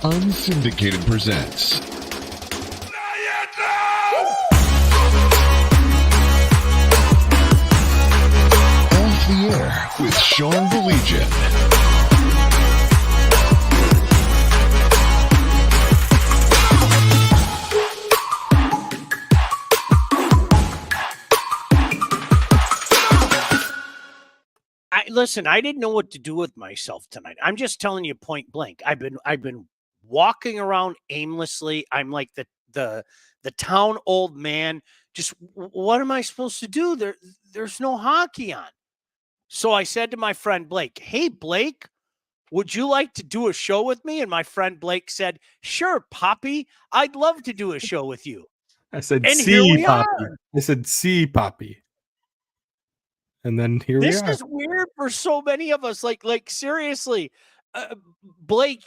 Unsyndicated presents. Off the Air with Sean the Legion. Listen, I didn't know what to do with myself tonight. I'm just telling you point blank. I've been walking around aimlessly. I'm like the town old man. Just what am I supposed to do? There's no hockey on. So I said to my friend Blake, "Hey Blake, would you like to do a show with me?" And my friend Blake said, "Sure, Poppy. I'd love to do a show with you." I said, And here "See, we Poppy." are. I said, "See, Poppy." And then here we are. This is weird for so many of us. Like seriously, Blake.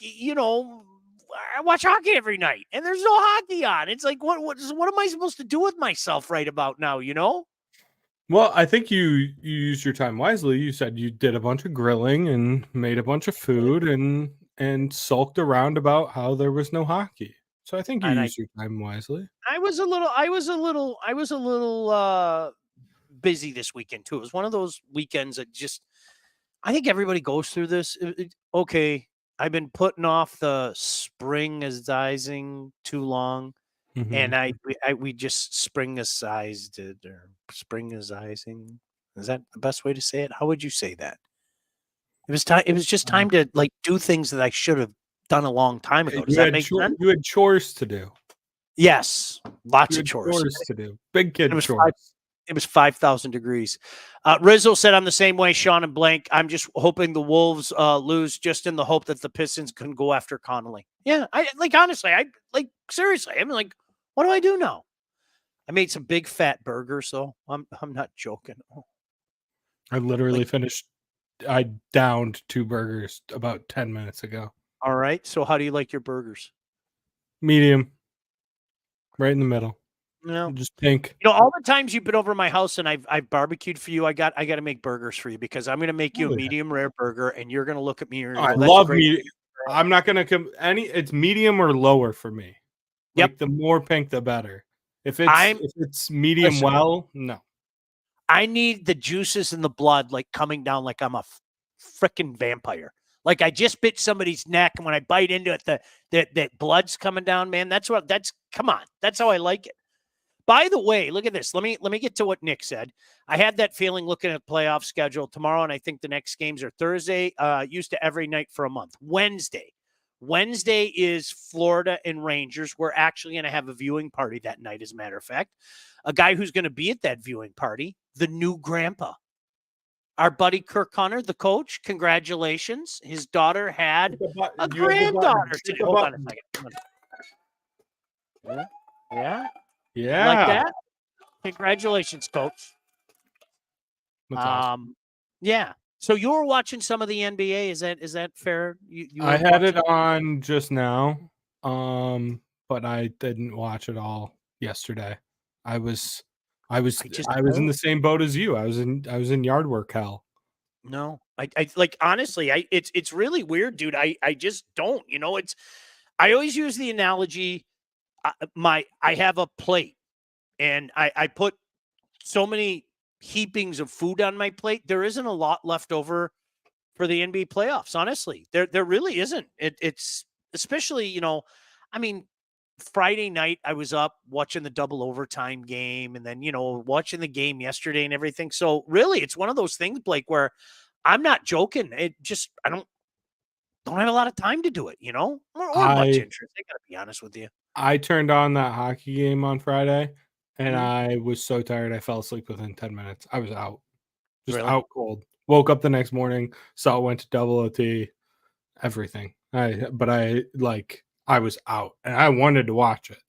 I watch hockey every night, and there's no hockey on. It's like, what am I supposed to do with myself right about now? Well, I think you used your time wisely. You said you did a bunch of grilling and made a bunch of food and sulked around about how there was no hockey. So I think you used your time wisely. I was a little busy this weekend too. It was one of those weekends that I think everybody goes through this. Okay, I've been putting off the springizing too long, and we just springized it, or springizing. Is that the best way to say it? How would you say that? It was time. It was just time to do things that I should have done a long time ago. Does that make sense? You had chores to do. Yes, lots of chores to do. Big kid chores. It was 5,000 degrees. Rizzo said, "I'm the same way, Sean and Blank. I'm just hoping the Wolves lose, just in the hope that the Pistons can go after Connolly." Yeah, honestly, seriously. I mean, what do I do now? I made some big fat burgers, though. I'm not joking. Oh. I literally finished. I downed 2 burgers about 10 minutes ago. All right. So how do you like your burgers? Medium. Right in the middle. No, just pink. All the times you've been over my house and I've barbecued for you, I got to make burgers for you, because I'm going to make you a medium rare burger, and you're going to look at me. I love medium. I'm not going to it's medium or lower for me. Yep. The more pink, the better. If it's medium, no. I need the juices in the blood coming down like I'm a freaking vampire. Like I just bit somebody's neck, and when I bite into it, that blood's coming down, man. Come on. That's how I like it. By the way, look at this. Let me get to what Nick said. I had that feeling looking at playoff schedule tomorrow, and I think the next games are Thursday, used to every night for a month. Wednesday is Florida and Rangers. We're actually going to have a viewing party that night, as a matter of fact. A guy who's going to be at that viewing party, the new grandpa. Our buddy Kirk Hunter, the coach, congratulations. His daughter had a granddaughter today. Hold on a second. Yeah? Yeah. Like that? Congratulations, coach. Awesome. Yeah. So you were watching some of the NBA. Is that fair? I had it on just now, but I didn't watch it all yesterday. I was in the same boat as you. I was in yard work hell. No, I honestly, it's really weird, dude. I just don't. I always use the analogy. I have a plate, and I put so many heapings of food on my plate. There isn't a lot left over for the NBA playoffs. Honestly, there really isn't. It's especially, I mean, Friday night I was up watching the double overtime game, and then watching the game yesterday and everything. So really, it's one of those things, Blake, where I'm not joking. I don't have a lot of time to do it. Or much interest. I gotta be honest with you. I turned on that hockey game on Friday, and I was so tired I fell asleep within 10 minutes. I was out. Out cold. Woke up the next morning, saw it went to double OT, everything. I was out, and I wanted to watch it,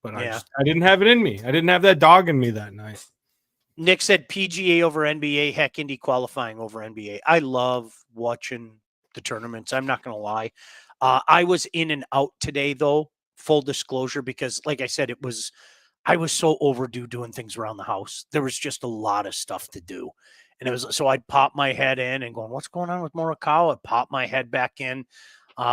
but I didn't have it in me. I didn't have that dog in me that night. Nick said PGA over NBA, heck, Indy qualifying over NBA. I love watching the tournaments. I'm not going to lie. I was in and out today, though, full disclosure, because like I said, I was so overdue doing things around the house. There was just a lot of stuff to do. And so I'd pop my head in and going, what's going on with Morikawa? I'd pop my head back in.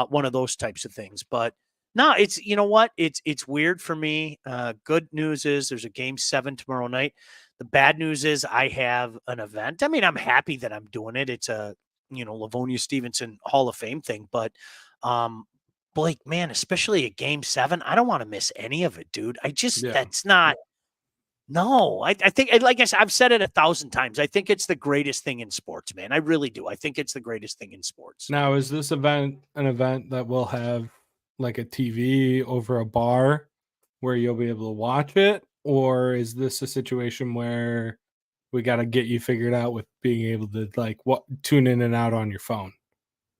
one of those types of things. But no, it's, you know what? It's weird for me. Good news is there's a game 7 tomorrow night. The bad news is I have an event. I mean, I'm happy that I'm doing it. It's a, Livonia Stevenson Hall of Fame thing, but Blake, man, especially a game 7, I don't want to miss any of it, dude. That's not. No, I think, like I said, I've said it 1,000 times. I think it's the greatest thing in sports, man. I really do. I think it's the greatest thing in sports. Now, is this event an event that will have like a TV over a bar where you'll be able to watch it? Or is this a situation where we got to get you figured out with being able to tune in and out on your phone?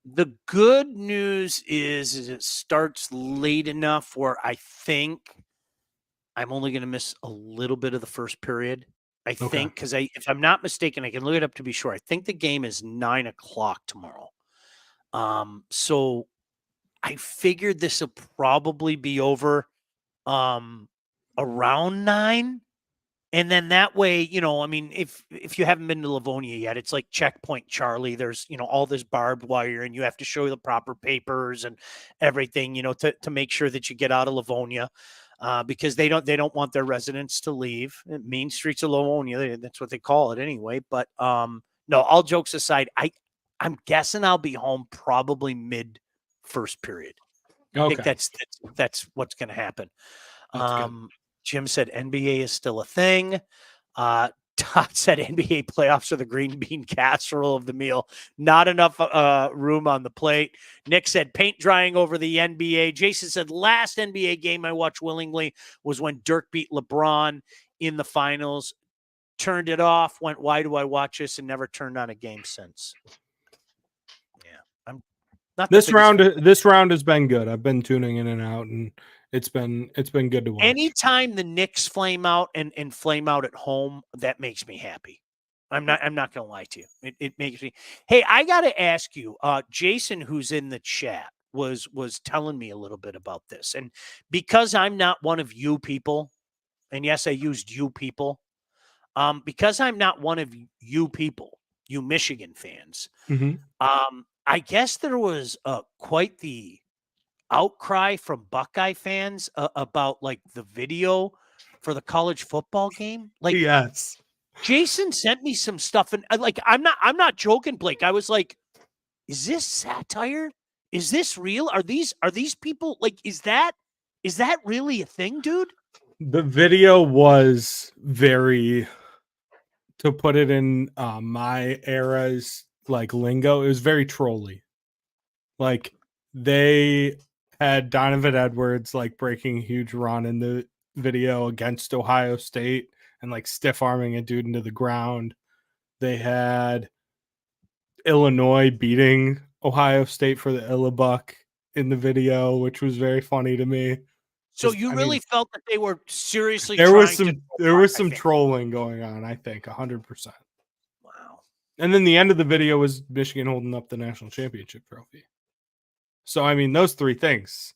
The good news is it starts late enough where I think I'm only going to miss a little bit of the first period. I think, because if I'm not mistaken, I can look it up to be sure. I think the game is 9:00 tomorrow. So I figured this will probably be over around 9. And then that way, I mean, if you haven't been to Livonia yet, it's like Checkpoint Charlie. There's, all this barbed wire, and you have to show the proper papers and everything, to make sure that you get out of Livonia, because they don't want their residents to leave. Mean Streets of Livonia, that's what they call it anyway. But no, all jokes aside, I'm guessing I'll be home probably mid first period. I think that's what's going to happen. Jim said NBA is still a thing. Todd said NBA playoffs are the green bean casserole of the meal. Not enough room on the plate. Nick said paint drying over the NBA. Jason said last NBA game I watched willingly was when Dirk beat LeBron in the finals. Turned it off, went, why do I watch this, and never turned on a game since. Yeah. I'm not this round has been good. I've been tuning in and out, and it's been good to watch. Anytime the Knicks flame out and flame out at home, that makes me happy. I'm not going to lie to you. It makes me. Hey, I got to ask you, Jason, who's in the chat, was telling me a little bit about this, and because I'm not one of you people, and yes, I used you people, because I'm not one of you people, you Michigan fans. I guess there was quite the outcry from Buckeye fans about the video for the college football game. Yes, Jason sent me some stuff, and I'm not joking, Blake. I was like, is this satire? Is this real? Are these people is that really a thing, dude? The video was very, to put it in my era's lingo, it was very trolly. They had Donovan Edwards breaking a huge run in the video against Ohio State and stiff arming a dude into the ground. They had Illinois beating Ohio State for the Illabuck in the video, which was very funny to me. So you really felt that they were seriously there was some trolling going on, I think, 100%. Wow. And then the end of the video was Michigan holding up the national championship trophy. So, I mean, those three things,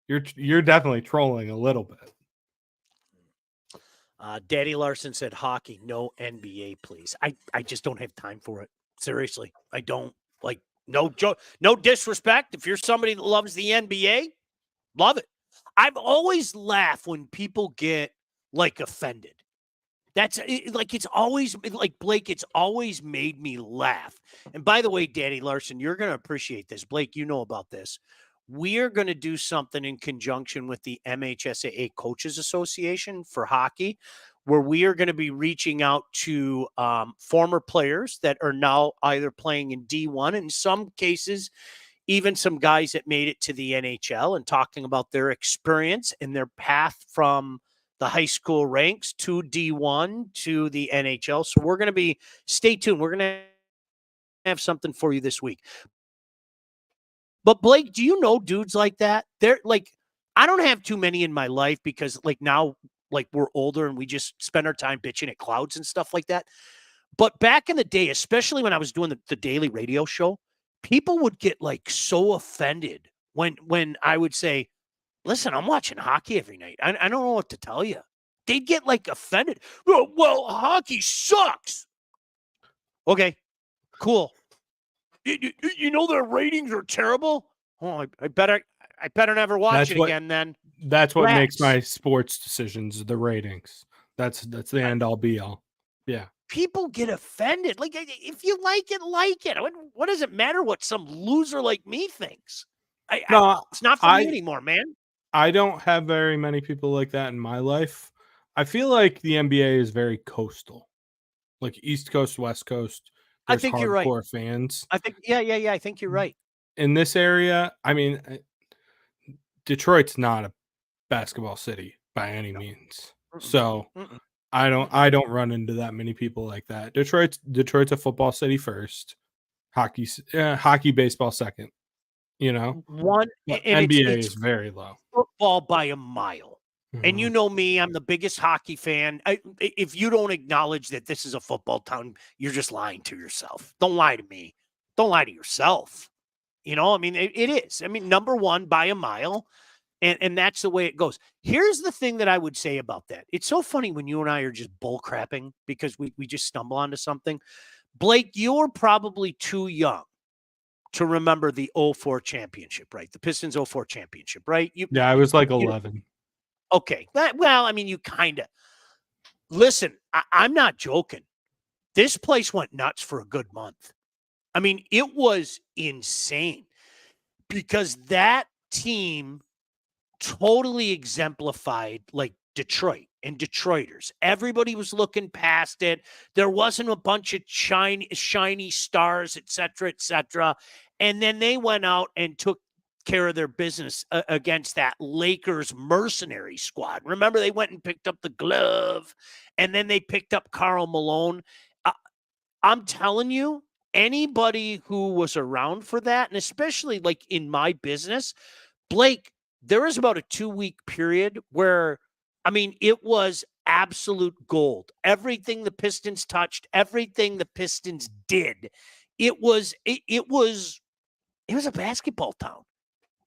you're definitely trolling a little bit. Daddy Larson said hockey, no NBA, please. I just don't have time for it. Seriously, I don't. No disrespect. If you're somebody that loves the NBA, love it. I've always laughed when people get offended. That's it's always Blake, it's always made me laugh. And by the way, Daddy Larson, you're going to appreciate this. Blake, you know about this. We are going to do something in conjunction with the MHSAA Coaches Association for hockey, where we are going to be reaching out to former players that are now either playing in D1, in some cases, even some guys that made it to the NHL, and talking about their experience and their path from the high school ranks to D1 to the NHL. So we're going to stay tuned. We're going to have something for you this week. But Blake, do you know dudes like that? They're I don't have too many in my life because now we're older and we just spend our time bitching at clouds and stuff like that. But back in the day, especially when I was doing the daily radio show, people would get so offended when I would say, listen, I'm watching hockey every night. I don't know what to tell you. They'd get offended. Well, hockey sucks. Okay, cool. You know their ratings are terrible? Oh, I better never watch That's it what- again then. That's what makes Rats. my sports decisions, the ratings. That's the end all be all. Yeah. People get offended. Like, if you like it, like it. What does it matter what some loser like me thinks? No, It's not for me anymore, man. I don't have very many people like that in my life. I feel like the NBA is very coastal, like East Coast, West Coast. I There's think you're right. hardcore fans I think, yeah. I think you're right. in this area. I mean, Detroit's not a basketball city by any means, so Mm-mm. I don't run into that many people like that. Detroit's a football city first, hockey, baseball second. You know, One, but and NBA it's is very low. football by a mile. And you Mhm. know me, I'm the biggest hockey fan. If you don't acknowledge that this is a football town, you're just lying to yourself. Don't lie to me. Don't lie to yourself. You know, I mean, it is. I mean, number one by a mile. And that's the way it goes. Here's the thing that I would say about that. It's so funny when you and I are just bull crapping because we just stumble onto something. Blake, you're probably too young to remember the 04 championship, right? The Pistons 04 championship, right? Yeah, I was like 11. Okay. Well, I mean, you kind of listen. I'm not joking. This place went nuts for a good month. I mean, it was insane because that team totally exemplified like Detroit and Detroiters. Everybody was looking past it. There wasn't a bunch of shiny stars, et cetera, et cetera. And then they went out and took care of their business against that Lakers mercenary squad. Remember, they went and picked up the glove, and then they picked up Karl Malone. I'm telling you, anybody who was around for that, and especially like in my business, Blake, there was about a 2-week period where, I mean, it was absolute gold. Everything the Pistons touched, everything the Pistons did, it was a basketball town,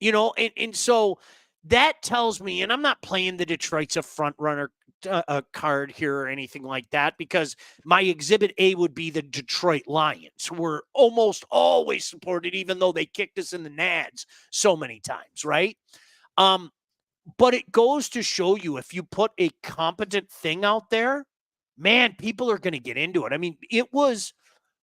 you know, and so that tells me, and I'm not playing the Detroit's a front runner card here or anything like that, because my exhibit A would be the Detroit Lions, who were almost always supported, even though they kicked us in the nads so many times, right? But it goes to show you, if you put a competent thing out there, man, people are going to get into it. I mean, it was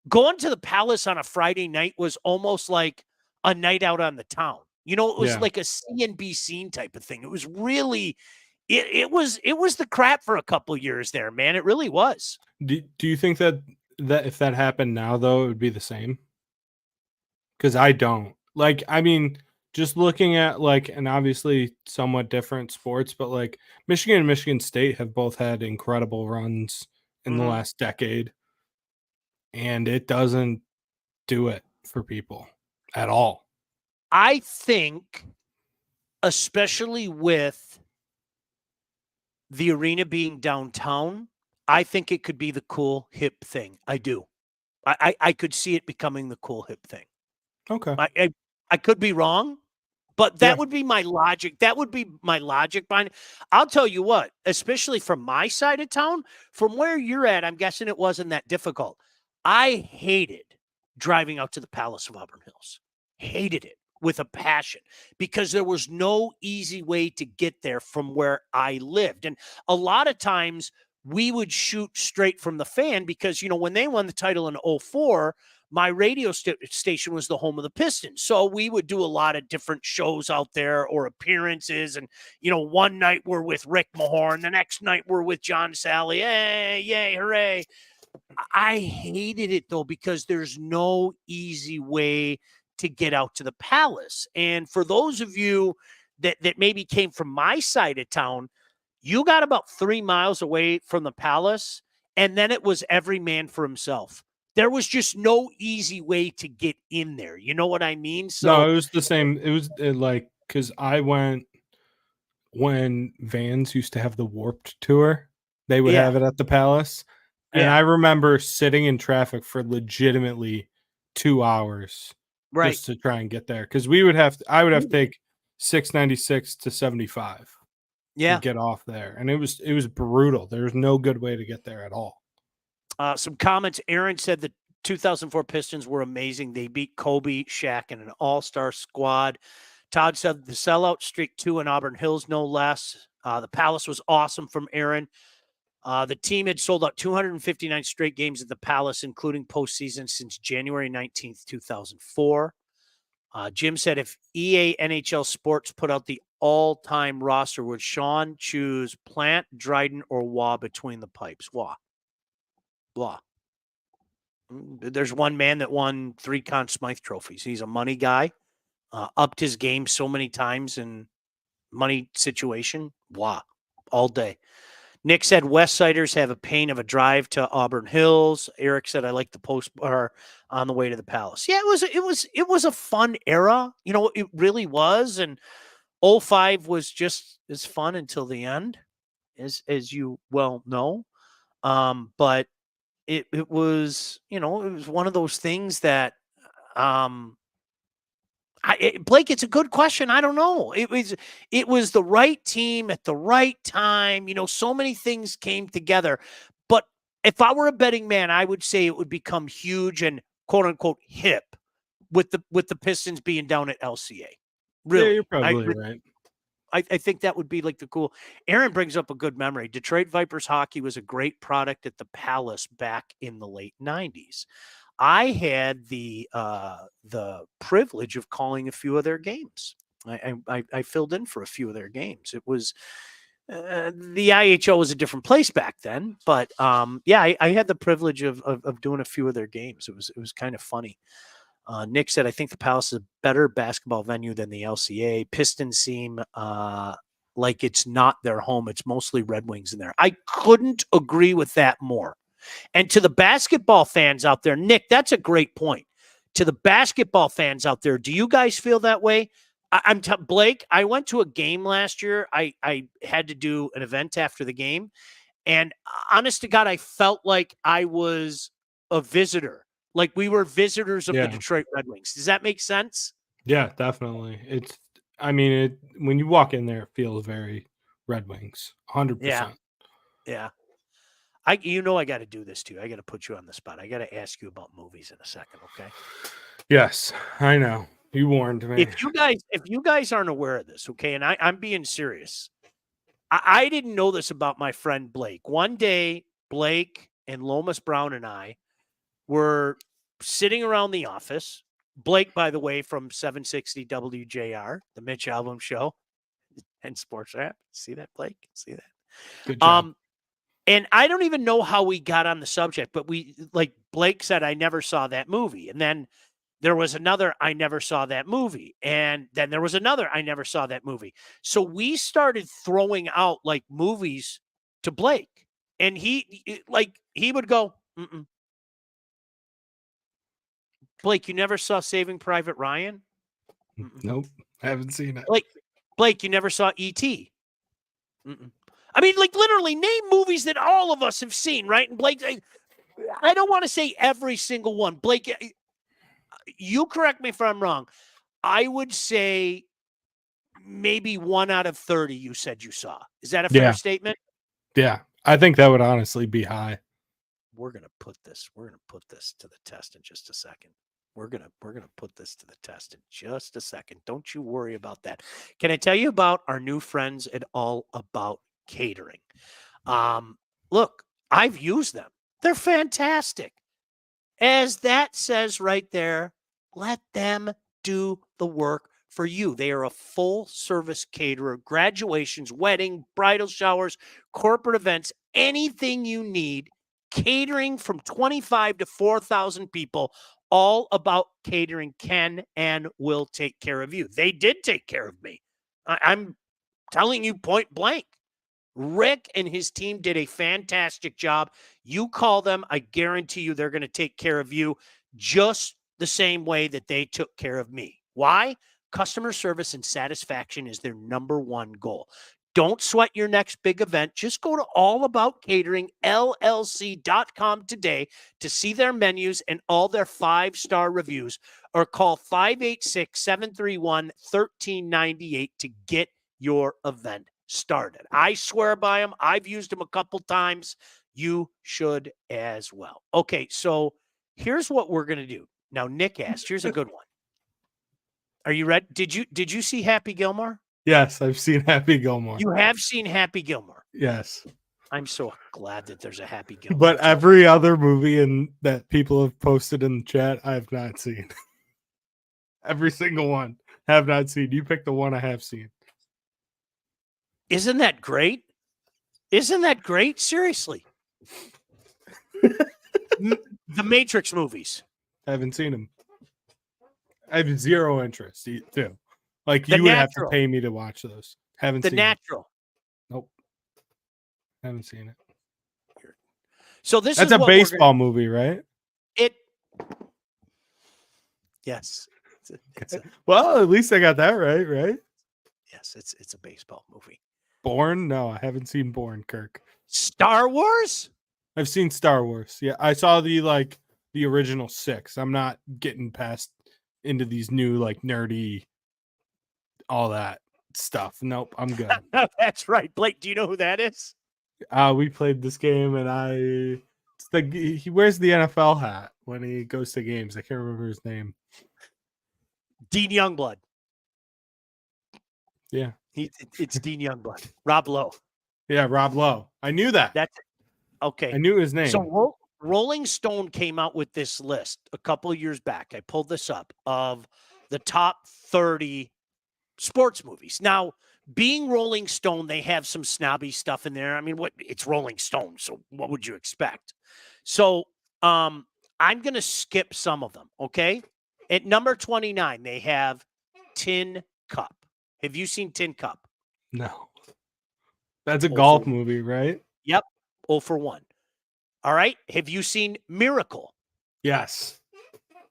going to the Palace on a Friday night was almost like a night out on the town. You know, it was like a see and be seen type of thing. It was really, it was the crap for a couple of years there, man. It really was. Do you think that if that happened now, though, it would be the same? Because I don't. Like, I mean, just looking at like, and obviously somewhat different sports, but like Michigan and Michigan State have both had incredible runs in the last decade, and it doesn't do it for people at all. I think, especially with the arena being downtown, I think it could be the cool hip thing. I do. I could see it becoming the cool hip thing. Okay. I could be wrong, but that would be my logic. That would be my logic behind it. I'll tell you what, especially from my side of town, from where you're at, I'm guessing it wasn't that difficult. I hated driving out to the Palace of Auburn Hills. Hated it with a passion because there was no easy way to get there from where I lived. And a lot of times we would shoot straight from the fan because, you know, when they won the title in 04, my radio station was the home of the Pistons. So we would do a lot of different shows out there or appearances. And, you know, one night we're with Rick Mahorn. The next night we're with John Sally. Hey, yay, hooray. I hated it, though, because there's no easy way to get out to the Palace. And for those of you that maybe came from my side of town, you got about 3 miles away from the Palace, and then it was every man for himself. There was just no easy way to get in there. You know what I mean? So no, it was the same. It was like, because I went when Vans used to have the Warped Tour, they would have it at the Palace. And I remember sitting in traffic for legitimately 2 hours just to try and get there. Because I would have to take 696 to 75 to get off there. And it was brutal. There was no good way to get there at all. Some comments. Aaron said that 2004 Pistons were amazing. They beat Kobe, Shaq, and an all-star squad. Todd said the sellout streak 2 in Auburn Hills, no less. The Palace was awesome from Aaron. The team had sold out 259 straight games at the Palace, including postseason, since January 19th, 2004. Jim said if EA NHL Sports put out the all-time roster, would Sean choose Plant, Dryden, or Waugh between the pipes? Waugh. There's one man that won 3 Conn Smythe trophies. He's a money guy, upped his game so many times in money situation. Waugh, all day. Nick said West Siders have a pain of a drive to Auburn Hills. Eric said I like the post bar on the way to the Palace. Yeah, it was a fun era. It really was. And 05 was just as fun until the end, as you well know. But it was, it was one of those things that Blake, it's a good question. I don't know. It was the right team at the right time. So many things came together. But if I were a betting man, I would say it would become huge and quote unquote hip with the Pistons being down at LCA. Really, yeah, you're probably right. I think that would be like the cool. Aaron brings up a good memory. Detroit Vipers hockey was a great product at the Palace back in the late 90s. I had the privilege of calling a few of their games. I filled in for a few of their games. It was the IHO was a different place back then, but I had the privilege of doing a few of their games. It was kind of funny. Nick said, I think the Palace is a better basketball venue than the LCA. Pistons seem like it's not their home. It's mostly Red Wings in there. I couldn't agree with that more. And to the basketball fans out there, Nick, that's a great point. To the basketball fans out there, do you guys feel that way? Blake, I went to a game last year. I had to do an event after the game. And honest to God, I felt like I was a visitor. Like we were visitors of the Detroit Red Wings. Does that make sense? Yeah, definitely. When you walk in there, it feels very Red Wings, 100%. Yeah. I got to do this too. I got to put you on the spot. I got to ask you about movies in a second, okay? Yes, I know. You warned me. If you guys aren't aware of this, okay, and I'm being serious. I didn't know this about my friend Blake. One day, Blake and Lomas Brown and I were sitting around the office. Blake, by the way, from 760 WJR, the Mitch Albom Show and Sports App. See that, Blake? See that? Good job. And I don't even know how we got on the subject, but Blake said, I never saw that movie. And then there was another, I never saw that movie. And then there was another, I never saw that movie. So we started throwing out like movies to Blake. And he would go, mm-mm. Blake, you never saw Saving Private Ryan? Mm-mm. Nope. I haven't seen it. Blake, you never saw E.T.? Mm-mm. I mean, literally name movies that all of us have seen, right? And Blake, I don't want to say every single one. Blake, you correct me if I'm wrong. I would say maybe 1 out of 30 you said you saw. Is that a fair statement? Yeah. I think that would honestly be high. We're going to put this to the test in just a second. We're going to put this to the test in just a second. Don't you worry about that. Can I tell you about our new friends at All About Catering? Look, I've used them. They're fantastic. As that says right there, let them do the work for you. They are a full service caterer, graduations, wedding, bridal showers, corporate events, anything you need, catering from 25 to 4,000 people. All About Catering can and will take care of you. They did take care of me. I'm telling you point blank. Rick and his team did a fantastic job. You call them, I guarantee you they're going to take care of you just the same way that they took care of me. Why? Customer service and satisfaction is their number one goal. Don't sweat your next big event. Just go to allaboutcateringllc.com today to see their menus and all their 5-star reviews, or call 586-731-1398 to get your event started. I swear by them. I've used them a couple times. You should as well. Okay, so here's what we're gonna do. Now, Nick asked, here's a good one. Are you ready? Did you see Happy Gilmore? Yes, I've seen Happy Gilmore. You have seen Happy Gilmore. Yes. I'm so glad that there's a Happy Gilmore. But every other movie that people have posted in the chat, I have not seen. Every single one have not seen. You picked the one I have seen. Isn't that great? Isn't that great? Seriously. The Matrix movies. I haven't seen them. I have zero interest too. Like The you would have to Natural. pay me to watch those. Haven't The seen Natural. it. Nope. Haven't seen it. So this That's is a what we're gonna- baseball movie, right? It. Yes. It's a, Well, at least I got that right? yes, it's a baseball movie. Born? No, I haven't seen Born, Kirk. Star Wars? I've seen Star Wars. Yeah, I saw the original 6. I'm not getting past into these new nerdy all that stuff. Nope, I'm good. That's right. Blake, do you know who that is? We played this game and he wears the NFL hat when he goes to games. I can't remember his name. Dean Youngblood. Yeah. It's Dean Youngblood. Rob Lowe. Yeah, Rob Lowe. I knew that. That's okay. I knew his name. So Rolling Stone came out with this list a couple of years back. I pulled this up of the top 30 sports movies. Now, being Rolling Stone, they have some snobby stuff in there. I mean, it's Rolling Stone, so what would you expect? So, I'm going to skip some of them, okay? At number 29, they have Tin Cup. Have you seen Tin Cup? No. That's a Oh, golf for- movie, right? Yep. 0 for 1. All right. Have you seen Miracle? Yes.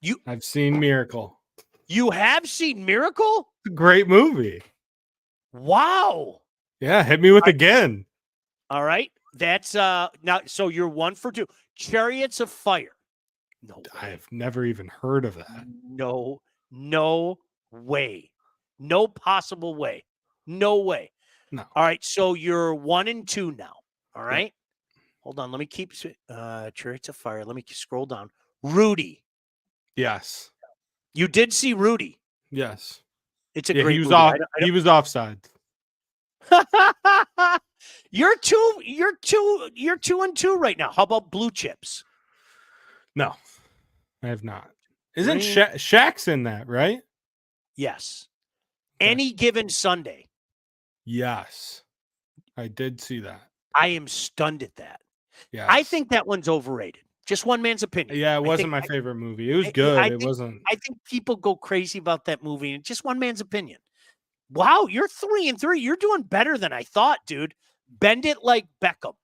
You- I've seen Miracle. You have seen Miracle? It's a great movie. Wow. Yeah, hit me with again. All right. That's now so you're 1 for 2. Chariots of Fire. No way. I've never even heard of that. No way. No possible way. No way. No. All right. So you're 1 and 2 now. All right. Hold on. Let me keep Chariots of Fire. Let me scroll down. Rudy. Yes. You did see Rudy. Yes. It's a Yeah, great he was movie. off. I don't- He was offside. You're 2 and 2 right now. How about Blue Chips? No, I have not. Isn't Three- Shaq's in that, right? Yes. Okay. Any Given Sunday. Yes. I did see that. I am stunned at that. Yeah. I think that one's overrated. Just one man's opinion. Yeah, it wasn't think- my favorite movie. It was I good. think- It wasn't. I think people go crazy about that movie, and just one man's opinion. Wow, you're 3 and 3. You're doing better than I thought, dude. Bend it like Beckham.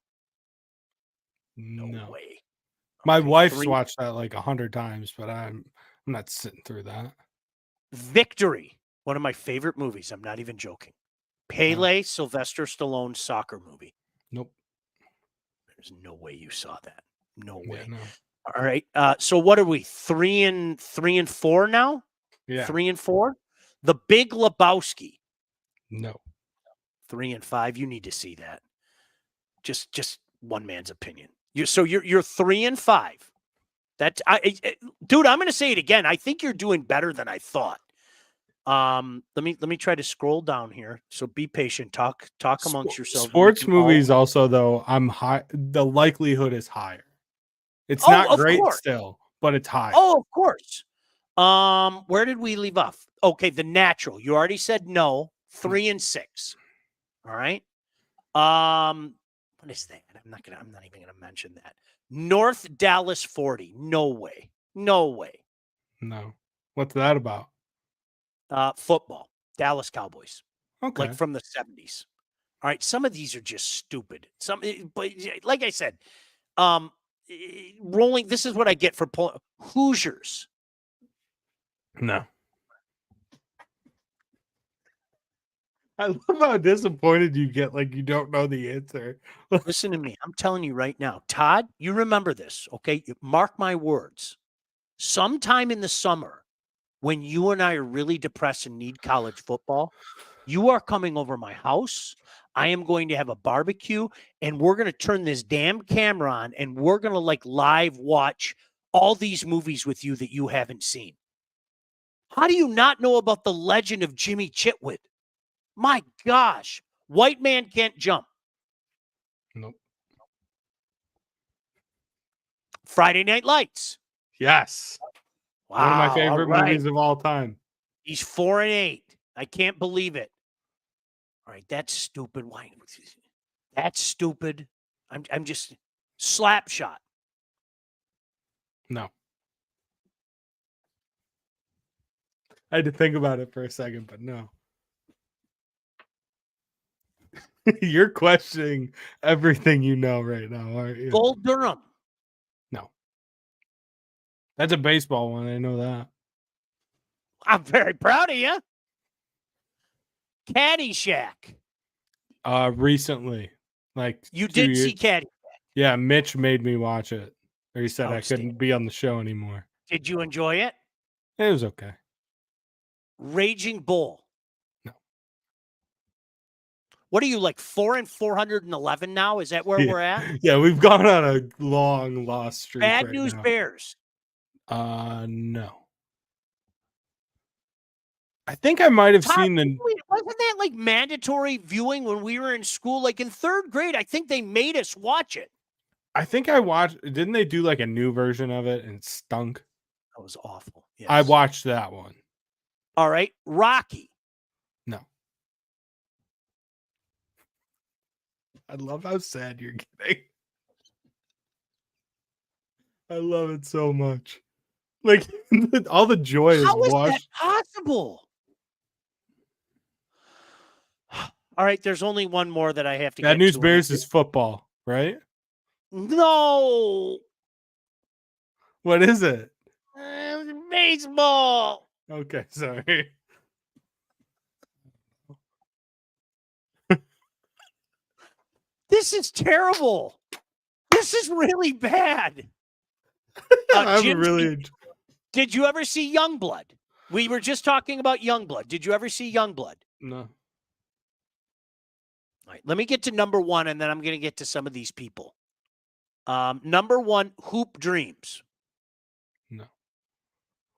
No way. My Okay, wife's 3. watched that 100 times, but I'm not sitting through that. Victory. One of my favorite movies. I'm not even joking. Pele, Sylvester Stallone soccer movie. Nope. There's no way you saw that. No Yeah, way. no. All right. So what are we? 3 and 4 now? Yeah. 3 and 4? The Big Lebowski. No. 3 and 5. You need to see that. Just one man's opinion. You're 3 and 5. That's dude, I'm going to say it again. I think you're doing better than I thought. Let me try to scroll down here. So be patient. Talk amongst yourselves. Sports We can all- movies also though, I'm high. The likelihood is higher. It's Oh, not of great course. still, but it's high. Oh, of course. Where did we leave off? Okay, The Natural. You already said no. 3 and 6. All right. What is that? I'm not even gonna mention that. North Dallas 40. No way. No way. No. What's that about? Football. Dallas Cowboys. Okay. Like from the 70s. All right. Some of these are just stupid. But like I said, rolling. This is what I get for Hoosiers. No. I love how disappointed you get, like you don't know the answer. Listen to me. I'm telling you right now, Todd, you remember this, okay? Mark my words. Sometime in the summer, when you and I are really depressed and need college football, you are coming over my house. I am going to have a barbecue, and we're going to turn this damn camera on, and we're going to live watch all these movies with you that you haven't seen. How do you not know about the legend of Jimmy Chitwood? My gosh. White Man Can't Jump. Nope. Friday Night Lights. Yes. Wow. One of my all favorite right. movies of all time. He's 4-8. I can't believe it. All right, that's stupid. Why? That's stupid. I'm just Slapshot. No. I had to think about it for a second, but no. You're questioning everything you know right now, aren't you? Bull Durham. No. That's a baseball one. I know that. I'm very proud of you. Caddyshack. Recently, like You 2 did years. see Caddyshack. Yeah, Mitch made me watch it. Or he said I Outstanding. couldn't be on the show anymore. Did you enjoy it? It was okay. Raging Bull. No. What are you, like 4 and 411 now? Is that where we're at? Yeah, we've gone on a long lost streak. Bad right News now. Bears. No. I think I might have seen the. Wasn't that like mandatory viewing when we were in school? Like in 3rd grade, I think they made us watch it. I think I watched. Didn't they do like a new version of it and it stunk? That was awful. Yes. I watched that one. All right. Rocky. No. I love how sad you're getting. I love it so much. Like all the joy is How is that washed. possible? All right, there's only one more that I have to Bad get News to. Bears is football, right? No. What is it? Baseball. Okay, sorry. This is terrible. This is really bad. I'm Jim, really. did you ever see Youngblood? We were just talking about Youngblood. Did you ever see Youngblood? No. All right, let me get to number 1, and then I'm going to get to some of these people. Number 1, Hoop Dreams. No.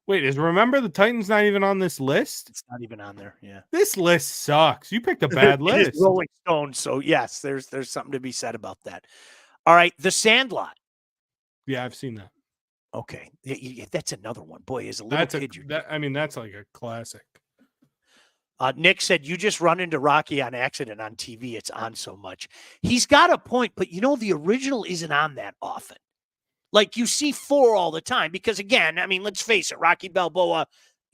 Wait, is Remember the Titans not even on this list? It's not even on there. Yeah. This list sucks. You picked a bad It list. is Rolling Stone, so yes, there's something to be said about that. All right, The Sandlot. Yeah, I've seen that. Okay, that's another one. Boy, as a little kid, that's like a classic. Nick said, you just run into Rocky on accident on TV. It's on so much. He's got a point, but the original isn't on that often. Like you see 4 all the time because, again, I mean, let's face it, Rocky Balboa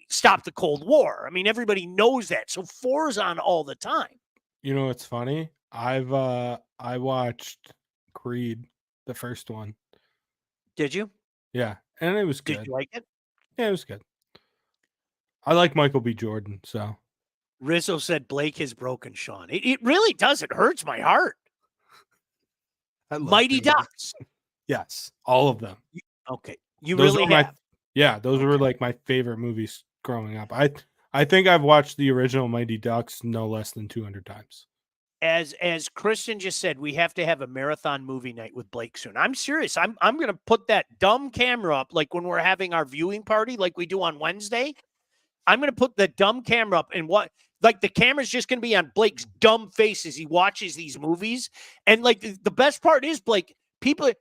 stopped the Cold War. I mean, everybody knows that. So 4 is on all the time. You know what's funny? I watched Creed, the first one. Did you? Yeah, and it was good. Did you like it? Yeah, it was good. I like Michael B. Jordan, so. Rizzo said Blake has broken Sean. It really does. It hurts my heart. Mighty Ducks. Yes, all of them. Okay. You Those really were have. Those were like my favorite movies growing up. I think I've watched the original Mighty Ducks no less than 200 times. As Kristen just said, we have to have a marathon movie night with Blake soon. I'm serious. I'm going to put that dumb camera up like when we're having our viewing party like we do on Wednesday. I'm going to put the dumb camera up and like the camera's just going to be on Blake's dumb face as he watches these movies. And like the best part is, Blake, people,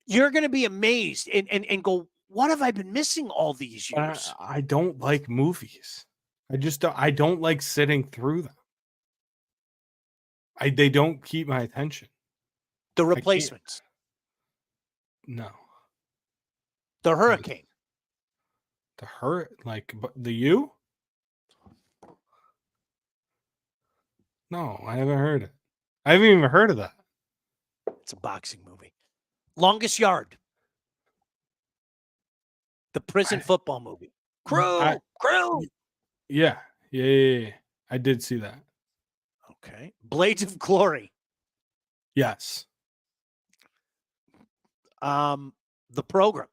you're going to be amazed and go, what have I been missing all these years? I don't like movies. I don't like sitting through them. They don't keep my attention. The Replacements. No. The Hurricane. The You? No, I haven't heard it. I haven't even heard of that. It's a boxing movie. Longest Yard. The prison football movie. Crew. Yeah. I did see that. Okay. Blades of Glory. Yes. The Program.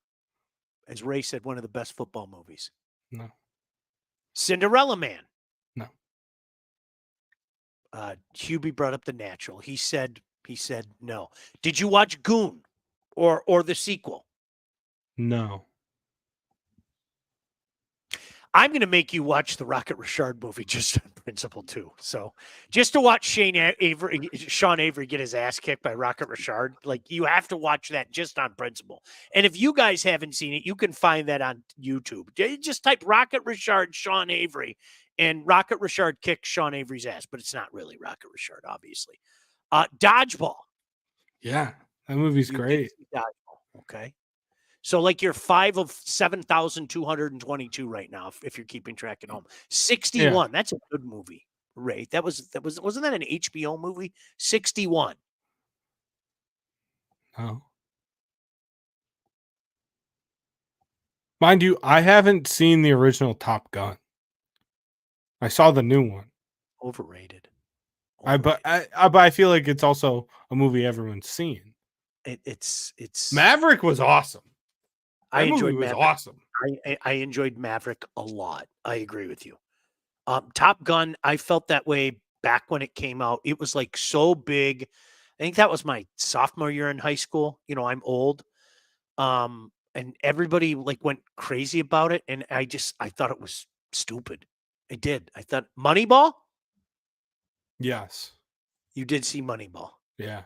As Ray said, one of the best football movies. No. Cinderella Man. No. Hubie brought up The Natural. He said no. Did you watch Goon or the sequel? No. I'm going to make you watch the Rocket Richard movie just on principle too. So just to watch Sean Avery get his ass kicked by Rocket Richard, like you have to watch that just on principle. And if you guys haven't seen it, you can find that on YouTube. Just type Rocket Richard, Sean Avery, and Rocket Richard kicks Sean Avery's ass, but it's not really Rocket Richard, obviously. Dodgeball. Yeah, that movie's great. Dodgeball, okay. So, like, you're 5 of 7,222 right now, if you're keeping track at home. 61. Yeah. That's a good movie, Ray. Wasn't that an HBO movie? 61. Oh. Mind you, I haven't seen the original Top Gun. I saw the new one. Overrated. But I feel like it's also a movie everyone's seen. It's Maverick was awesome. I enjoyed Maverick. Awesome. I enjoyed Maverick a lot. I agree with you. Top Gun, I felt that way back when it came out. It was like so big. I think that was my sophomore year in high school. You know, I'm old. And everybody like went crazy about it. And I thought it was stupid. I did. I thought Moneyball? Yes. You did see Moneyball. Yeah.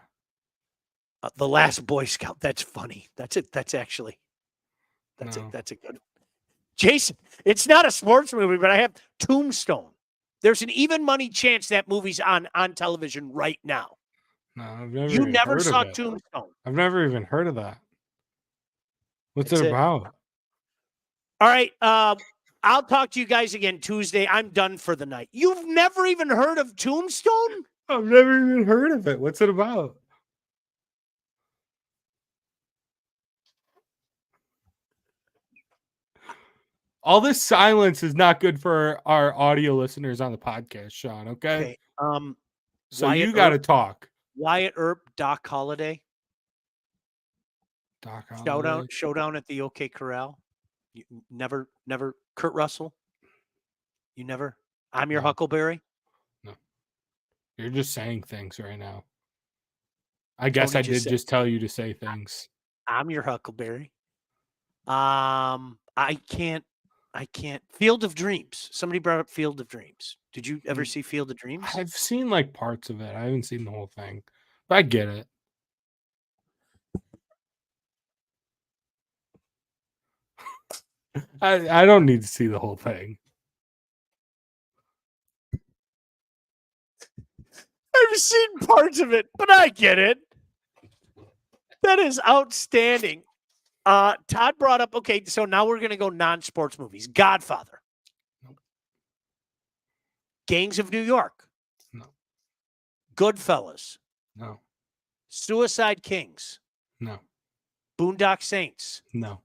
The Last Boy Scout. That's funny. That's it. That's actually. That's it. That's a good one. Jason, it's not a sports movie, but I have Tombstone. There's an even money chance that movie's on television right now. No, I've never. You never saw Tombstone. I've never even heard of that. What's it about? All right. I'll talk to you guys again Tuesday. I'm done for the night. You've never even heard of Tombstone? I've never even heard of it. What's it about? All this silence is not good for our audio listeners on the podcast, Sean. Okay. So Wyatt you got to talk. Wyatt Earp, Doc Holliday. Doc Holliday. Showdown at the OK Corral. You never. Kurt Russell. You never. I'm your Huckleberry. No. You're just saying things right now. I guess I did just tell you to say things. I'm your Huckleberry. I can't. Field of Dreams. Somebody brought up Field of Dreams. Did you ever see Field of Dreams? I've seen like parts of it. I haven't seen the whole thing, but I get it. I don't need to see the whole thing. I've seen parts of it, but I get it. That is outstanding. Todd brought up, okay, so now we're going to go non-sports movies. Godfather. Nope. Gangs of New York. No. Goodfellas. No. Suicide Kings. No. Boondock Saints. No.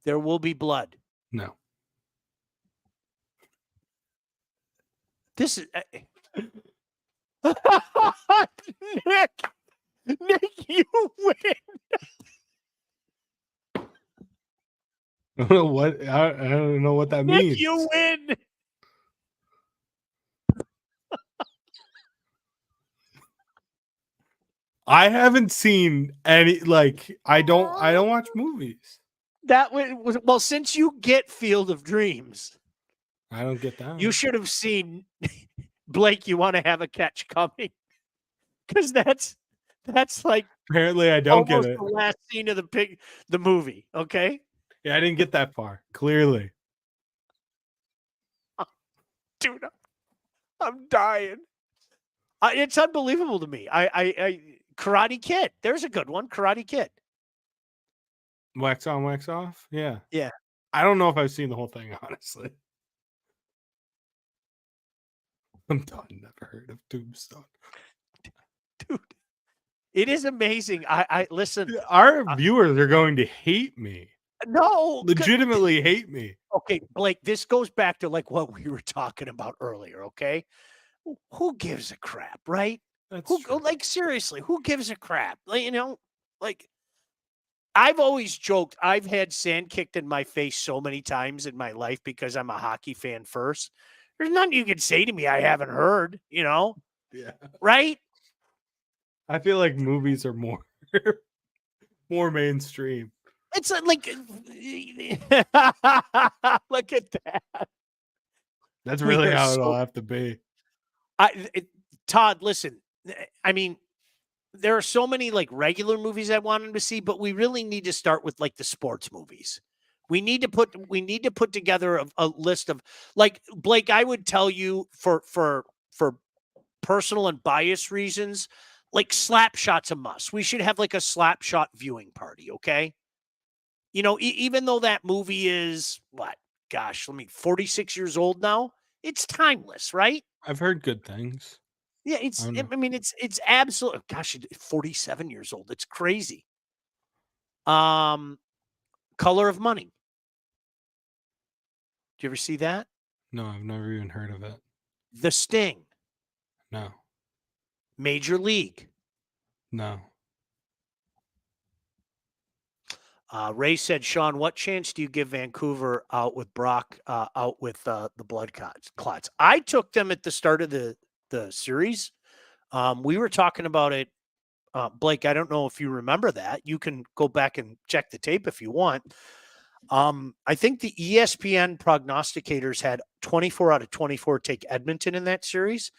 There Will Be Blood. No. This is... Nick, you win. I don't know what that means. You win. I haven't seen any I don't watch movies. That was well, since you get Field of Dreams. I don't get that. You should have seen Blake, You Want to Have a Catch Coming. Because that's like apparently I don't get it. The last scene of the movie, okay? Yeah, I didn't get that far. Clearly. Dude, I'm dying. It's unbelievable to me. I Karate Kid. There's a good one. Karate Kid. Wax on, wax off? Yeah. Yeah. I don't know if I've seen the whole thing, honestly. I'm done. Never heard of Tombstone. Dude, it is amazing. I listen. Our viewers are going to hate me. No. Legitimately hate me. Okay, Blake, this goes back to like what we were talking about earlier, okay? Who gives a crap, right? That's true. Like, seriously, who gives a crap? Like, like, I've always joked, I've had sand kicked in my face so many times in my life because I'm a hockey fan first. There's nothing you can say to me I haven't heard, Yeah. Right? I feel like movies are more mainstream. It's like look at that. That's We really are how it'll so have to be. Todd, listen. I mean, there are so many like regular movies I wanted to see, but we really need to start with like the sports movies. We need to put together a list of like Blake. I would tell you for personal and bias reasons, like Slapshot's a must. We should have like a Slapshot viewing party. Okay, you know, even though that movie is what, gosh, 46 years old now, it's timeless, right? I've heard good things. Yeah, I don't know. I mean, it's absolutely, gosh, 47 years old. It's crazy. Um, Color of Money. Do you ever see that? No, I've never even heard of it. The Sting. No, Major League. no. Ray said, Sean, what chance do you give Vancouver out with Brock out with the blood clots? I took them at the start of the series. We were talking about it. Blake, I don't know if you remember that. You can go back and check the tape if you want. I think the ESPN prognosticators had 24 out of 24 take Edmonton in that series.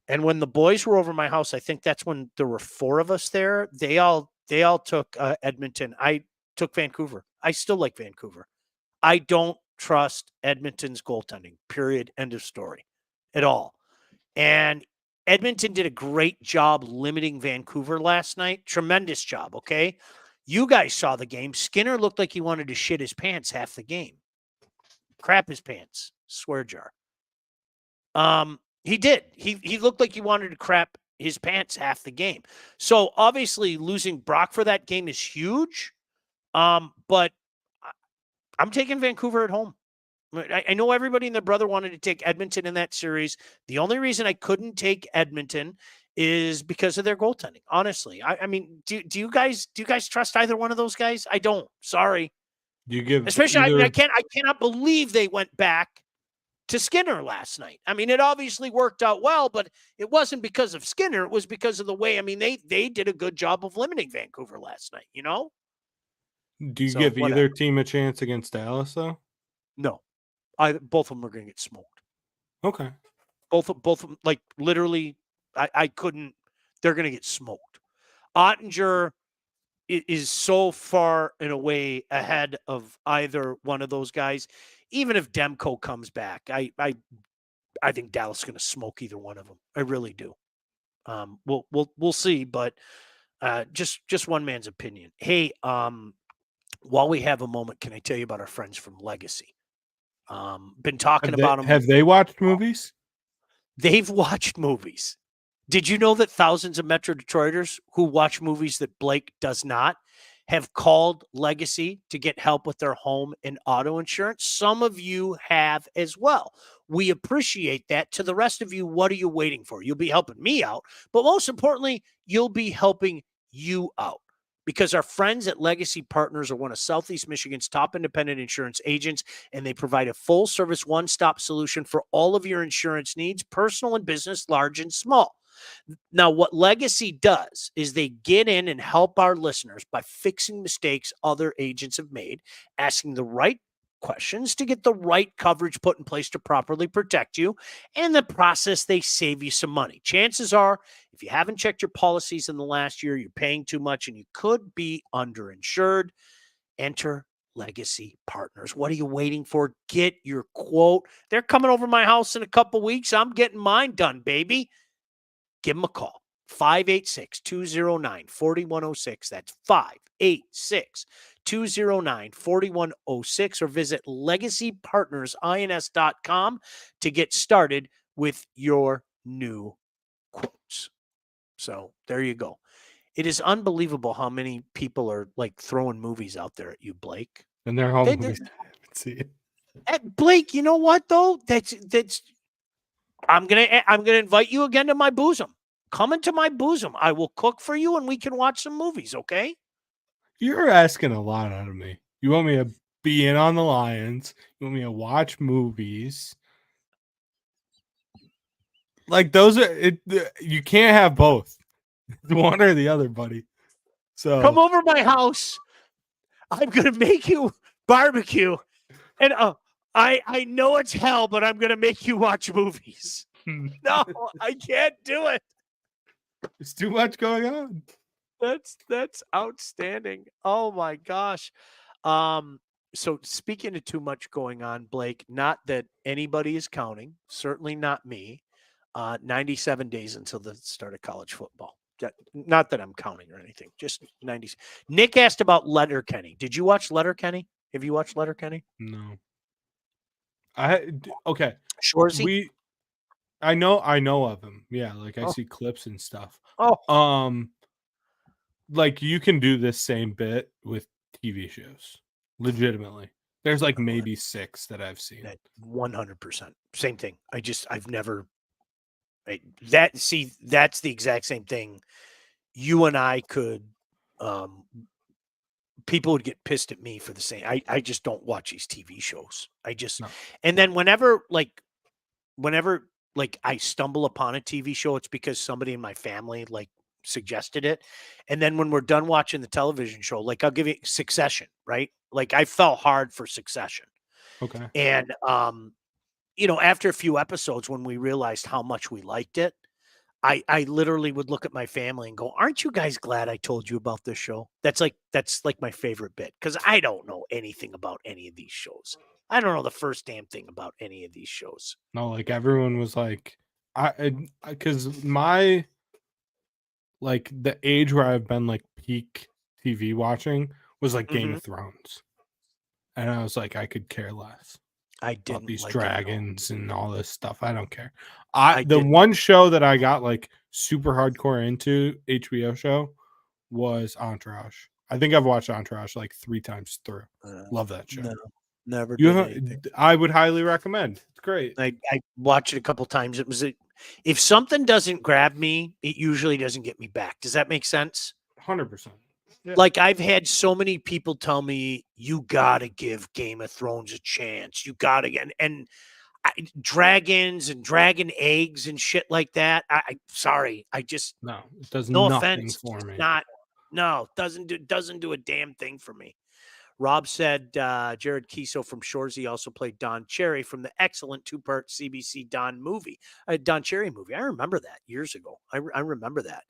And when the boys were over my house, I think that's when there were 4 of us there. They all took Edmonton. I took Vancouver. I still like Vancouver. I don't trust Edmonton's goaltending, period. End of story at all. And Edmonton did a great job limiting Vancouver last night. Tremendous job, okay? You guys saw the game. Skinner looked like he wanted to shit his pants half the game. Crap his pants. Swear jar. He did. He looked like he wanted to crap his pants half the game. So obviously losing Brock for that game is huge. But I'm taking Vancouver at home. I know everybody and their brother wanted to take Edmonton in that series. The only reason I couldn't take Edmonton is because of their goaltending. Honestly, I mean, do you guys trust either one of those guys? I don't. Sorry. Do you give Especially, either... I cannot believe they went back to Skinner last night. I mean, it obviously worked out well, but it wasn't because of Skinner. It was because of the way. I mean, they did a good job of limiting Vancouver last night. You know. Do you give either team a chance against Dallas though? No. Both of them are going to get smoked. Okay. Both of them, like literally, I couldn't. They're going to get smoked. Ottinger is so far and away ahead of either one of those guys. Even if Demko comes back, I think Dallas is going to smoke either one of them. I really do. We'll see, but just one man's opinion. Hey, while we have a moment, can I tell you about our friends from Legacy? Been talking about them. Have they watched movies? They've watched movies. Did you know that thousands of Metro Detroiters who watch movies that Blake does not have called Legacy to get help with their home and auto insurance? Some of you have as well. We appreciate that. To the rest of you, what are you waiting for? You'll be helping me out, but most importantly, you'll be helping you out. Because our friends at Legacy Partners are one of Southeast Michigan's top independent insurance agents, and they provide a full-service, one-stop solution for all of your insurance needs, personal and business, large and small. Now, what Legacy does is they get in and help our listeners by fixing mistakes other agents have made, asking the right questions to get the right coverage put in place to properly protect you. And in the process, they save you some money. Chances are, if you haven't checked your policies in the last year, you're paying too much and you could be underinsured. Enter Legacy Partners. What are you waiting for? Get your quote. They're coming over my house in a couple weeks. I'm getting mine done, baby. Give them a call. 586-209-4106. That's 586-209-4106, or visit legacypartnersins.com to get started with your new quotes. So there you go. It is unbelievable how many people are like throwing movies out there at you, Blake. And they're home movies. I haven't seen it. Blake, you know what though? That's I'm gonna invite you again to my bosom. Come into my bosom. I will cook for you and we can watch some movies, okay? You're asking a lot out of me. You want me to be in on the Lions? You want me to watch movies? Like those are you can't have both. One or the other, buddy. So come over my house. I'm gonna make you barbecue, and I know it's hell, but I'm gonna make you watch movies. No, I can't do it. There's too much going on. That's outstanding. Oh my gosh. So speaking of too much going on, Blake, not that anybody is counting, certainly not me. 97 days until the start of college football. Not that I'm counting or anything, just 90. Nick asked about Letterkenny. Did you watch Letterkenny? Have you watched Letterkenny? No. Okay. Shorzy? I know of him. Yeah, like I Oh. see clips and stuff. Oh, Like you can do this same bit with TV shows. Legitimately. There's like maybe 6 that I've seen. 100%. Same thing. I've never that's the exact same thing. You and I could people would get pissed at me for the same. I just don't watch these TV shows. No. And then whenever I stumble upon a TV show, it's because somebody in my family like suggested it. And then when we're done watching the television show, like I'll give you Succession, right? Like I fell hard for Succession. Okay. And after a few episodes when we realized how much we liked it, I literally would look at my family and go, "Aren't you guys glad I told you about this show?" That's like my favorite bit because I don't know anything about any of these shows. I don't know the first damn thing about any of these shows. No, like everyone was like, because my like the age where I've been like peak TV watching was like Game of Thrones, and I was like, I could care less. I didn't about these like dragons and all this stuff. I don't care. The didn't. one show that I got like super hardcore into, HBO show, was Entourage. I think I've watched Entourage like 3 times through. Love that show. No, never did anything. I would highly recommend. It's great. I watched it a couple times. It was if something doesn't grab me, it usually doesn't get me back. Does that make sense? 100%. Yeah. Like I've had so many people tell me, you gotta give Game of Thrones a chance. You gotta and dragons and dragon eggs and shit like that. Sorry, I just no, it does no nothing offense, for me. Doesn't do a damn thing for me. Rob said Jared Kiso from Shorzy also played Don Cherry from the excellent 2-part CBC Don movie, Don Cherry movie. I remember that years ago. I remember that.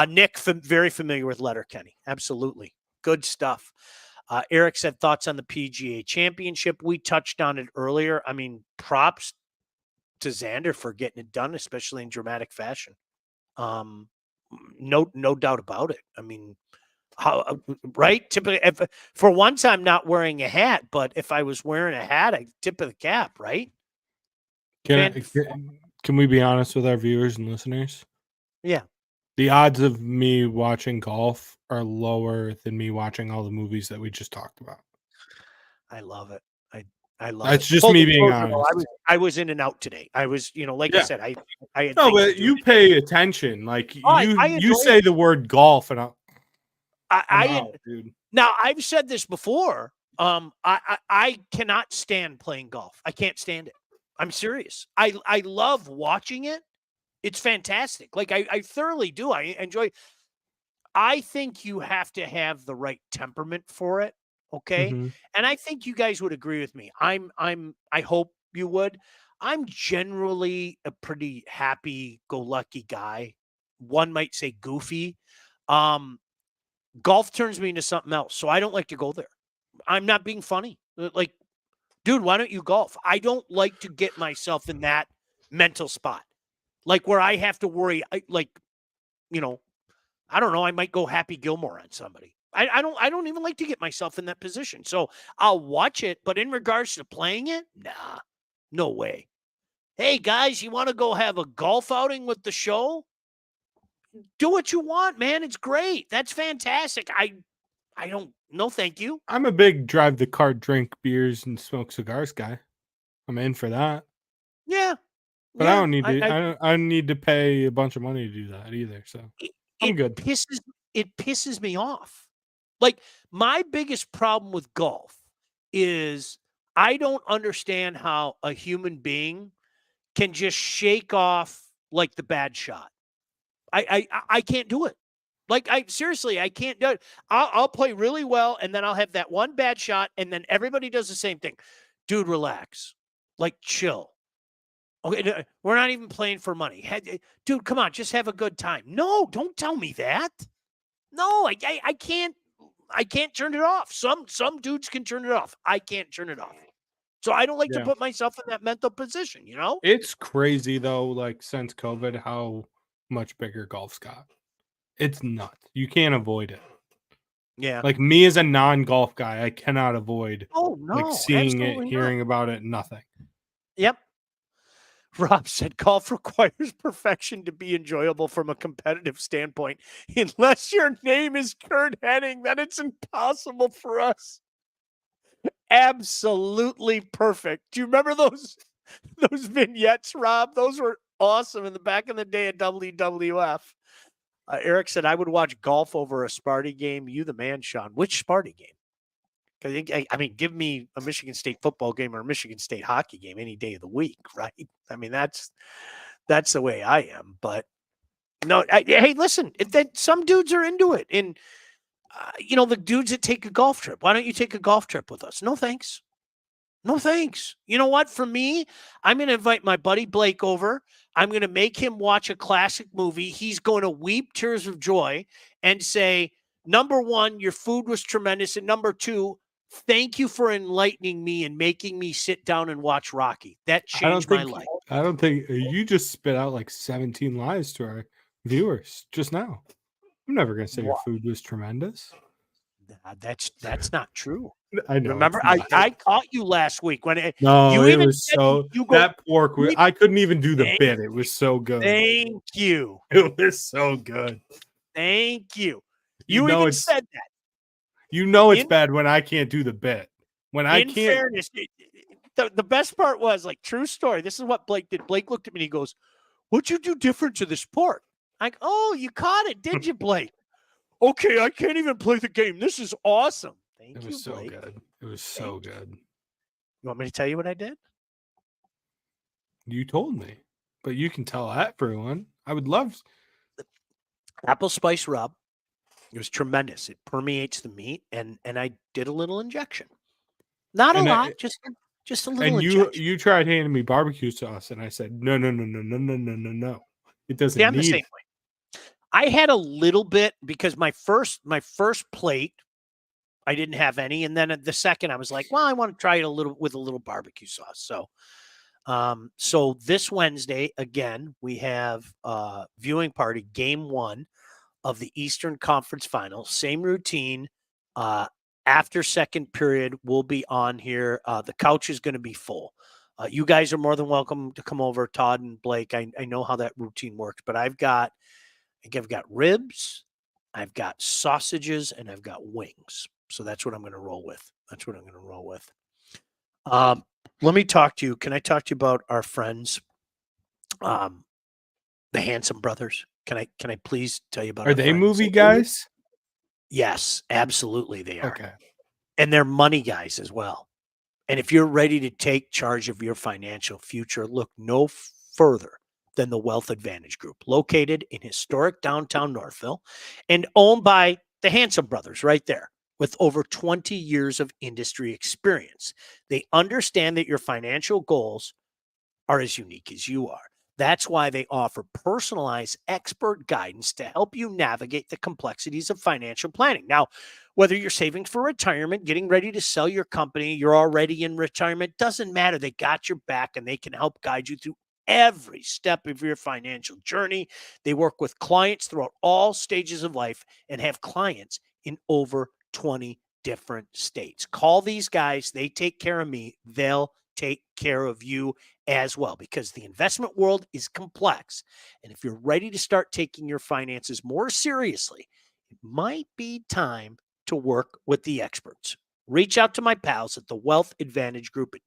Nick, very familiar with Letterkenny. Absolutely. Good stuff. Eric said thoughts on the PGA Championship. We touched on it earlier. I mean, props to Xander for getting it done, especially in dramatic fashion. No doubt about it. I mean, how right? Typically, for once, I'm not wearing a hat, but if I was wearing a hat, I'd tip of the cap, right? Can we be honest with our viewers and listeners? Yeah. The odds of me watching golf are lower than me watching all the movies that we just talked about. I love it. I love That's it. just me being honest. I was in and out today. I was, like I said, I had no, but you pay attention. Like you say the word golf, and I'm out, dude. Now I've said this before. I cannot stand playing golf. I can't stand it. I'm serious. I love watching it. It's fantastic. Like I thoroughly do. I enjoy. I think you have to have the right temperament for it. Okay. Mm-hmm. And I think you guys would agree with me. I hope you would. I'm generally a pretty happy-go-lucky guy. One might say goofy. Golf turns me into something else. So I don't like to go there. I'm not being funny. Like, dude, why don't you golf? I don't like to get myself in that mental spot. Like where I have to worry, I don't know. I might go Happy Gilmore on somebody. I don't even like to get myself in that position. So I'll watch it, but in regards to playing it, nah, no way. Hey guys, you want to go have a golf outing with the show? Do what you want, man. It's great. That's fantastic. I don't. No, thank you. I'm a big drive the cart, drink beers, and smoke cigars guy. I'm in for that. Yeah. But I don't need to. I don't need to pay a bunch of money to do that either. So I'm good. It pisses me off. Like my biggest problem with golf is I don't understand how a human being can just shake off like the bad shot. I can't do it. Like, I seriously, I can't do it. I'll play really well, and then I'll have that one bad shot, and then everybody does the same thing. Dude, relax. Like, chill. Okay, we're not even playing for money. Dude, come on, just have a good time. No, don't tell me that. No, I can't. I can't turn it off. Some dudes can turn it off. I can't turn it off. So I don't like to Yeah. put myself in that mental position, you know? It's crazy though, like since COVID, how much bigger golf's got. It's nuts. You can't avoid it. Yeah. Like me as a non-golf guy, I cannot avoid Oh like no, seeing it, absolutely not. hearing about it, nothing. Yep. Rob said golf requires perfection to be enjoyable from a competitive standpoint. Unless your name is Kurt Hennig, then it's impossible for us. Absolutely perfect. Do you remember those vignettes, Rob? Those were awesome in the back in the day at WWF. Eric said, I would watch golf over a Sparty game. You the man, Sean. Which Sparty game? I mean, give me a Michigan State football game or a Michigan State hockey game any day of the week, right? I mean, that's the way I am. But no, hey, listen, some dudes are into it. And, the dudes that take a golf trip, why don't you take a golf trip with us? No, thanks. No, thanks. You know what? For me, I'm going to invite my buddy Blake over. I'm going to make him watch a classic movie. He's going to weep tears of joy and say, number one, your food was tremendous. And number two, thank you for enlightening me and making me sit down and watch Rocky. That changed my life. I don't think you just spit out like 17 lies to our viewers just now. I'm never going to say your food was tremendous. That's not true. I know. Remember, I caught you last week when it was so that pork. I couldn't even do the bit. It was so good. Thank you. It was so good. Thank you. You even said that. You know it's bad when I can't do the bit. When I can't. In fairness, the best part was like true story. This is what Blake did. Blake looked at me and he goes, "What'd you do different to this pork?" I'm like, "Oh, you caught it, did you, Blake?" Okay, I can't even play the game. This is awesome. Thank you, was so Blake. good. It was so good. You want me to tell you what I did? You told me, but you can tell everyone. I would love apple spice rub. It was tremendous. It permeates the meat, and I did a little injection. Not a lot, just a little. And injection. you tried handing me barbecue sauce, and I said no. It doesn't. Yeah, I'm the same way. I had a little bit because my first plate, I didn't have any, and then at the second, I was like, well, I want to try it with a little barbecue sauce. So this Wednesday again, we have viewing party game 1 of the Eastern Conference Finals. Same routine. After second period, we'll be on here. The couch is going to be full. You guys are more than welcome to come over, Todd and Blake. I know how that routine works, but I've got ribs, I've got sausages, and I've got wings. So that's what I'm going to roll with. Let me talk to you. Can I talk to you about our friends, the Handsome Brothers? Can I please tell you about? Are they movie guys? Yes, absolutely they are. Okay. And they're money guys as well. And if you're ready to take charge of your financial future, look no further than the Wealth Advantage Group, located in historic downtown Northville and owned by the Handsome Brothers right there with over 20 years of industry experience. They understand that your financial goals are as unique as you are. That's why they offer personalized expert guidance to help you navigate the complexities of financial planning. Now, whether you're saving for retirement, getting ready to sell your company, you're already in retirement, doesn't matter. They got your back and they can help guide you through every step of your financial journey. They work with clients throughout all stages of life and have clients in over 20 different states. Call these guys. They take care of me. They'll take care of you as well, because the investment world is complex. And if you're ready to start taking your finances more seriously, it might be time to work with the experts. Reach out to my pals at the Wealth Advantage Group at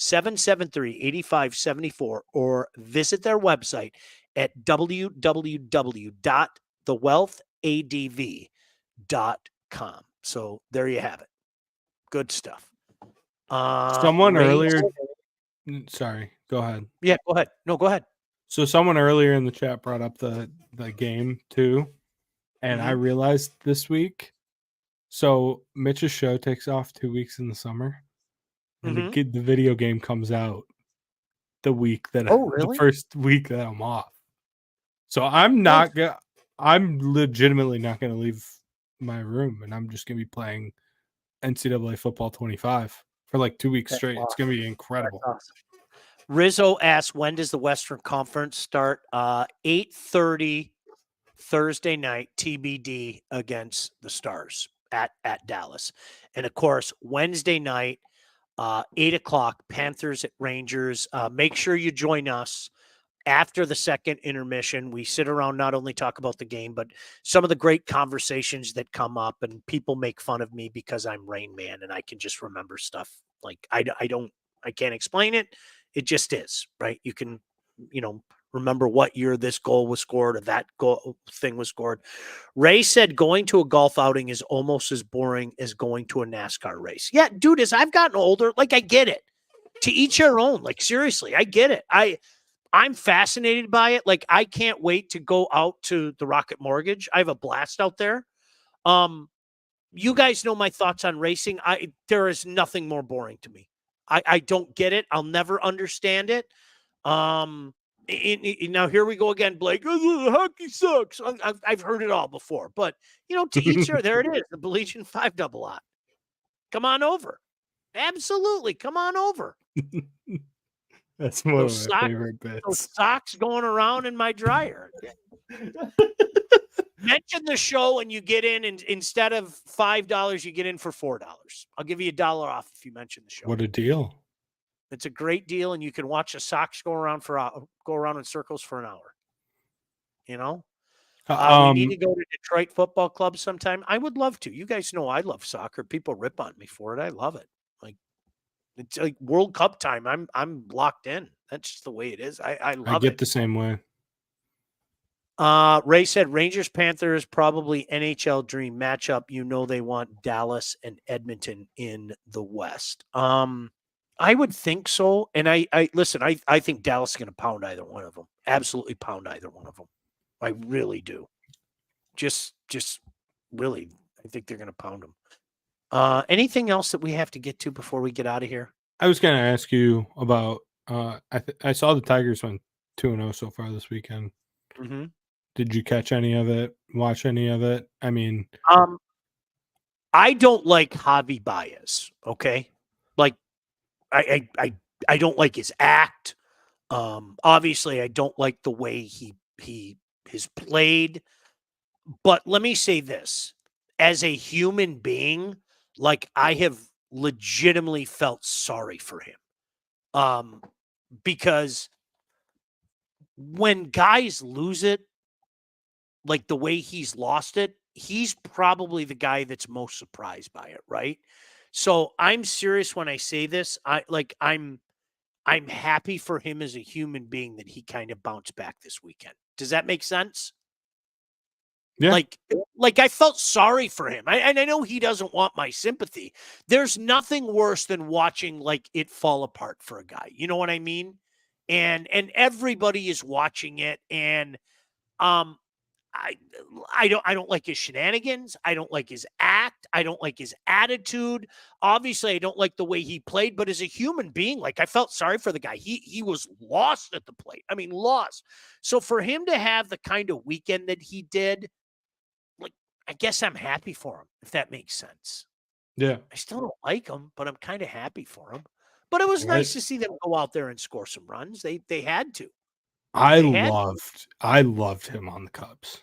248-773-8574 or visit their website at www.thewealthadv.com. So there you have it. Good stuff. Someone earlier. Sorry, go ahead. Yeah, go ahead. No, go ahead. So someone earlier in the chat brought up the game too. And I Mhm. realized this week, so Mitch's show takes off 2 weeks in the summer, and Mhm. the video game comes out the week that Oh, the really? first week that I'm off. So I'm Oh, not gonna. I'm legitimately not gonna leave my room, and I'm just gonna be playing NCAA football 25 for like 2 weeks that's straight. It's gonna awesome. be That's incredible. awesome. Rizzo asks, when does the Western Conference start? 8:30 Thursday night, TBD against the Stars at Dallas. And of course, Wednesday night, 8 o'clock, Panthers at Rangers. Make sure you join us after the second intermission. We sit around, not only talk about the game, but some of the great conversations that come up, and people make fun of me because I'm Rain Man and I can just remember stuff. Like I can't explain it. It just is, right? You can, remember what year this goal was scored or that goal thing was scored. Ray said going to a golf outing is almost as boring as going to a NASCAR race. Yeah, dude, as I've gotten older, like I get it. To each their own. Like seriously, I get it. I'm fascinated by it. Like I can't wait to go out to the Rocket Mortgage. I have a blast out there. You guys know my thoughts on racing. There is nothing more boring to me. I don't get it. I'll never understand it. Now here we go again, Blake. Oh, hockey sucks. I've heard it all before, but to each their. There it is. The Belizean 5 double lot. Come on over. Absolutely, come on over. That's one of Those my socks, favorite those bits. socks going around in my dryer. Mention the show and you get in, and instead of $5, you get in for $4. I'll give you $1 off if you mention the show. What a deal! It's a great deal, and you can watch the socks go around in circles for an hour. We need to go to Detroit Football Club sometime. I would love to. You guys know I love soccer. People rip on me for it. I love it. Like it's like World Cup time. I'm locked in. That's just the way it is. I I love get it. the same way. Ray said Rangers Panthers probably NHL dream matchup. They want Dallas and Edmonton in the West. I would think so. And I listen, I think Dallas is going to pound either one of them. Absolutely pound either one of them. I really do. Just really, I think they're going to pound them. Anything else that we have to get to before we get out of here? I was going to ask you about. I saw the Tigers went 2-0 so far this weekend. Mm-hmm. Did you catch any of it? Watch any of it? I mean, I don't like Javi Baez. Okay, like I don't like his act. Obviously, I don't like the way he has played. But let me say this: as a human being, like I have legitimately felt sorry for him. Because when guys lose it, like the way he's lost it, he's probably the guy that's most surprised by it, right? So I'm serious when I say this. I'm happy for him as a human being that he kind of bounced back this weekend. Does that make sense? yeah. Like I felt sorry for him. And I know he doesn't want my sympathy. There's nothing worse than watching like it fall apart for a guy. You know what I mean? And everybody is watching it, and um I don't like his shenanigans. I don't like his act. I don't like his attitude. Obviously, I don't like the way he played, but as a human being, like I felt sorry for the guy. He was lost at the plate. I mean, lost. So for him to have the kind of weekend that he did, like I guess I'm happy for him, if that makes sense. Yeah. I still don't like him, but I'm kind of happy for him. But it was Right. nice to see them go out there and score some runs. They had to. I They had loved him on the Cubs.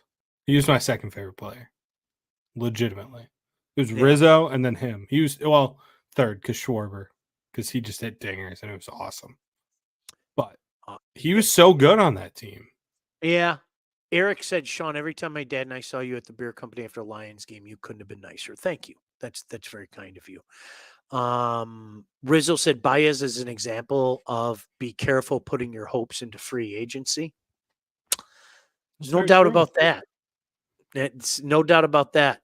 He was my second favorite player. Legitimately. It was Yeah. Rizzo and then him. He was third because Schwarber, because he just hit dingers and it was awesome. But he was so good on that team. Yeah. Eric said, Sean, every time my dad and I saw you at the beer company after a Lions game, you couldn't have been nicer. Thank you. That's very kind of you. Rizzo said Baez is an example of be careful putting your hopes into free agency. There's no doubt about that. It's no doubt about that.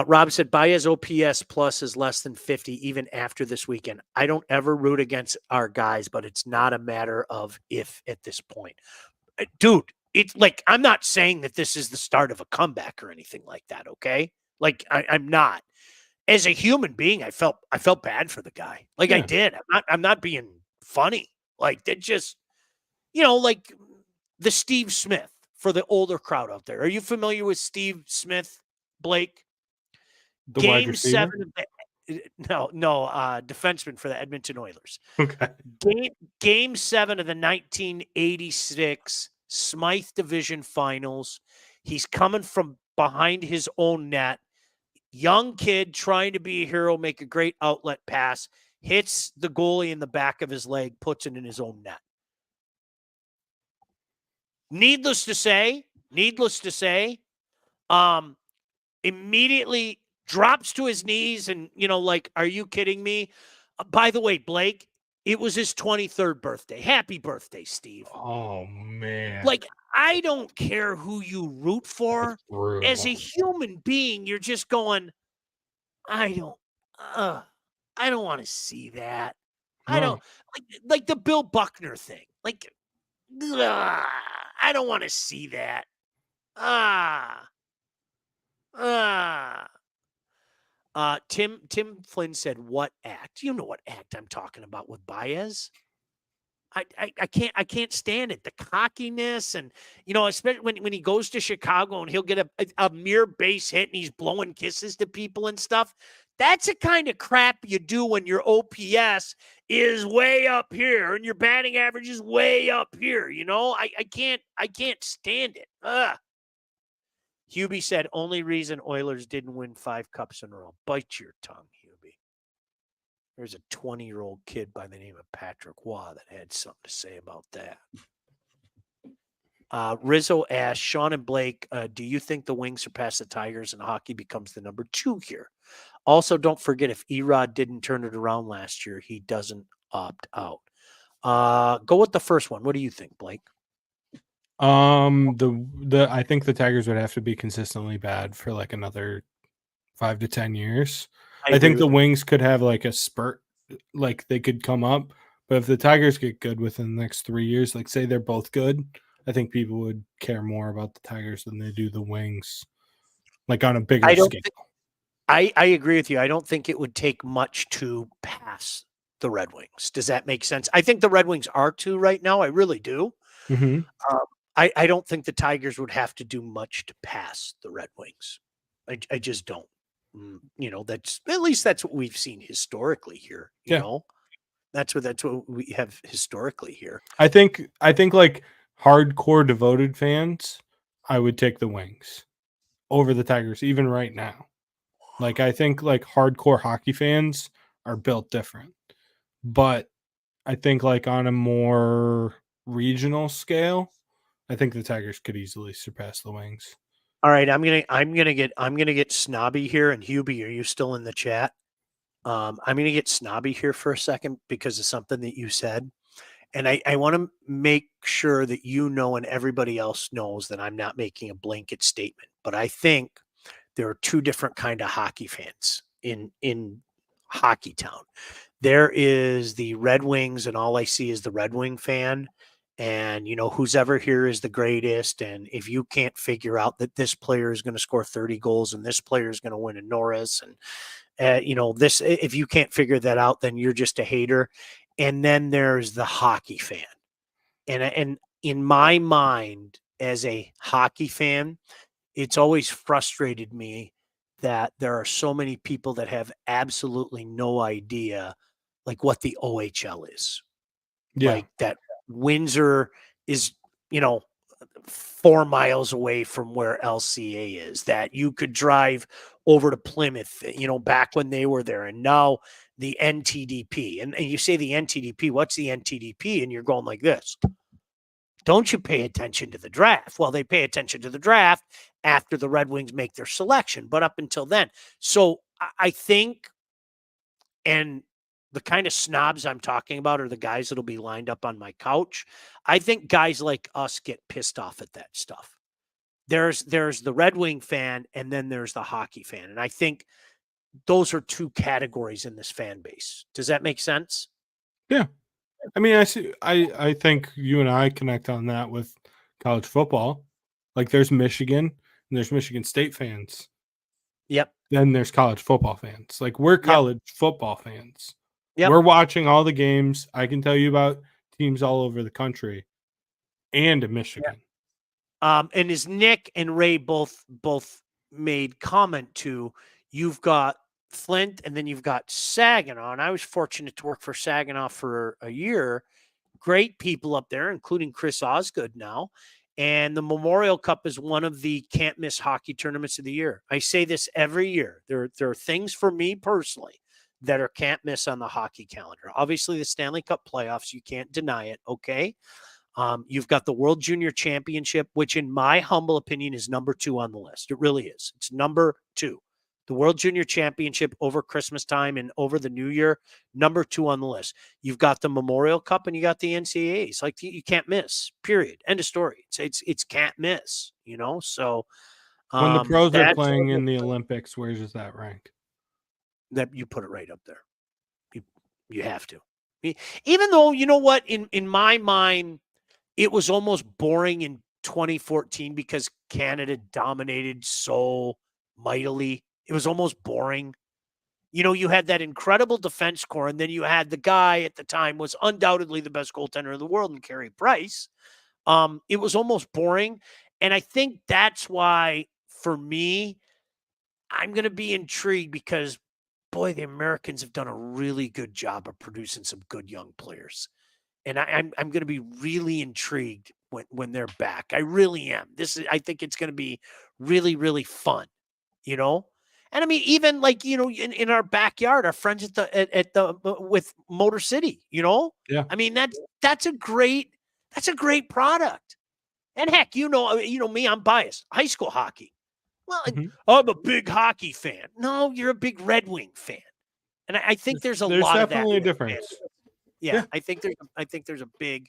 Rob said Baez OPS plus is less than 50 even after this weekend. I don't ever root against our guys, but it's not a matter of if at this point. Dude, it's like, I'm not saying that this is the start of a comeback or anything like that. Okay. Like I'm not. As a human being, I felt bad for the guy. Like I Yeah. did. I'm not being funny. Like that just, like the Steve Smith for the older crowd out there. Are you familiar with Steve Smith, Blake? The wide Game receiver? 7 of the no, defenseman for the Edmonton Oilers. Okay. Game 7 of the 1986 Smythe Division Finals. He's coming from behind his own net. Young kid trying to be a hero, make a great outlet pass, hits the goalie in the back of his leg, puts it in his own net. Needless to say, immediately drops to his knees and, like, are you kidding me? By the way, Blake, it was his 23rd birthday. Happy birthday, Steve. Oh, man. Like, I don't care who you root for. Brutal. As a human being, you're just going, I don't want to see that. I don't like the Bill Buckner thing. Like, I don't want to see that. Tim Flynn said, "What act? You know what act I'm talking about with Baez? I can't stand it. The cockiness and especially when he goes to Chicago and he'll get a mere base hit and he's blowing kisses to people and stuff. That's the kind of crap you do when your OPS is way up here and your batting average is way up here. I can't stand it. Hubie said, only reason Oilers didn't win 5 cups in a row. Bite your tongue, Hubie. There's a 20-year-old kid by the name of Patrick Waugh that had something to say about that. Rizzo asked, Sean and Blake, do you think the Wings surpass the Tigers and hockey becomes the number 2 here? Also, don't forget, if Erod didn't turn it around last year, he doesn't opt out. Go with the first one. What do you think, Blake? I think the Tigers would have to be consistently bad for like another 5 to 10 years. I think the Wings could have like a spurt, like they could come up. But if the Tigers get good within the next 3 years, like say they're both good, I think people would care more about the Tigers than they do the Wings, like on a bigger scale. I agree with you. I don't think it would take much to pass the Red Wings. Does that make sense? I think the Red Wings are 2 right now. I really do. Mm-hmm. I don't think the Tigers would have to do much to pass the Red Wings. I just don't. That's at least that's what we've seen historically here. You know, that's what we have historically here. I think like hardcore devoted fans, I would take the Wings over the Tigers, even right now. Like I think like hardcore hockey fans are built different, but I think like on a more regional scale, I think the Tigers could easily surpass the Wings. All right, I'm gonna get snobby here. And Hubie, are you still in the chat? I'm gonna get snobby here for a second because of something that you said, and I want to make sure that and everybody else knows that I'm not making a blanket statement. But I think there are 2 different kind of hockey fans in Hockey Town. There is the Red Wings, and all I see is the Red Wing fan. And, who's ever here is the greatest. And if you can't figure out that this player is going to score 30 goals and this player is going to win a Norris and, if you can't figure that out, then you're just a hater. And then there's the hockey fan. And in my mind, as a hockey fan, it's always frustrated me that there are so many people that have absolutely no idea like what the OHL is. Yeah. Like that Windsor is, 4 miles away from where LCA is, that you could drive over to Plymouth, back when they were there. And now the NTDP, and you say the NTDP, what's the NTDP? And you're going like this. Don't you pay attention to the draft? Well, they pay attention to the draft after the Red Wings make their selection, but up until then. So I think, and the kind of snobs I'm talking about are the guys that'll be lined up on my couch. I think guys like us get pissed off at that stuff. There's the Red Wing fan, and then there's the hockey fan. And I think those are 2 categories in this fan base. Does that make sense? Yeah. I mean, I think you and I connect on that with college football. Like there's Michigan and there's Michigan State fans. Yep. Then there's college football fans. Like we're college football fans. Yep. We're watching all the games. I can tell you about teams all over the country and in Michigan. And as Nick and Ray both made comment to, you've got Flint and then you've got Saginaw. And I was fortunate to work for Saginaw for a year. Great people up there, including Chris Osgood now. And the Memorial Cup is one of the can't miss hockey tournaments of the year. I say this every year. There are things for me personally that are can't miss on the hockey calendar. Obviously, the Stanley Cup playoffs, you can't deny it. Okay. You've got the World Junior Championship, which in my humble opinion is number 2 on the list. It really is. It's number 2. The World Junior Championship over Christmas time and over the New Year, number 2 on the list. You've got the Memorial Cup and you got the NCAAs. Like you can't miss. Period. End of story. It's can't miss. So when the pros are playing in the Olympics, where does that rank? That you put it right up there. You have to. Even though, you know what, in my mind, it was almost boring in 2014 because Canada dominated so mightily. It was almost boring. You had that incredible defense core, and then you had the guy at the time was undoubtedly the best goaltender in the world, and Carey Price. It was almost boring. And I think that's why, for me, I'm going to be intrigued because, boy, the Americans have done a really good job of producing some good young players. And I'm going to be really intrigued when they're back. I really am. I think it's going to be really, really fun, And I mean, even like, in our backyard, our friends at the with Motor City, Yeah. I mean, that's a great product. And heck, me, I'm biased. High school hockey. Well, I'm a big hockey fan. No, you're a big Red Wing fan. And I think there's lot of that. There's definitely a difference. Yeah, I think there's a big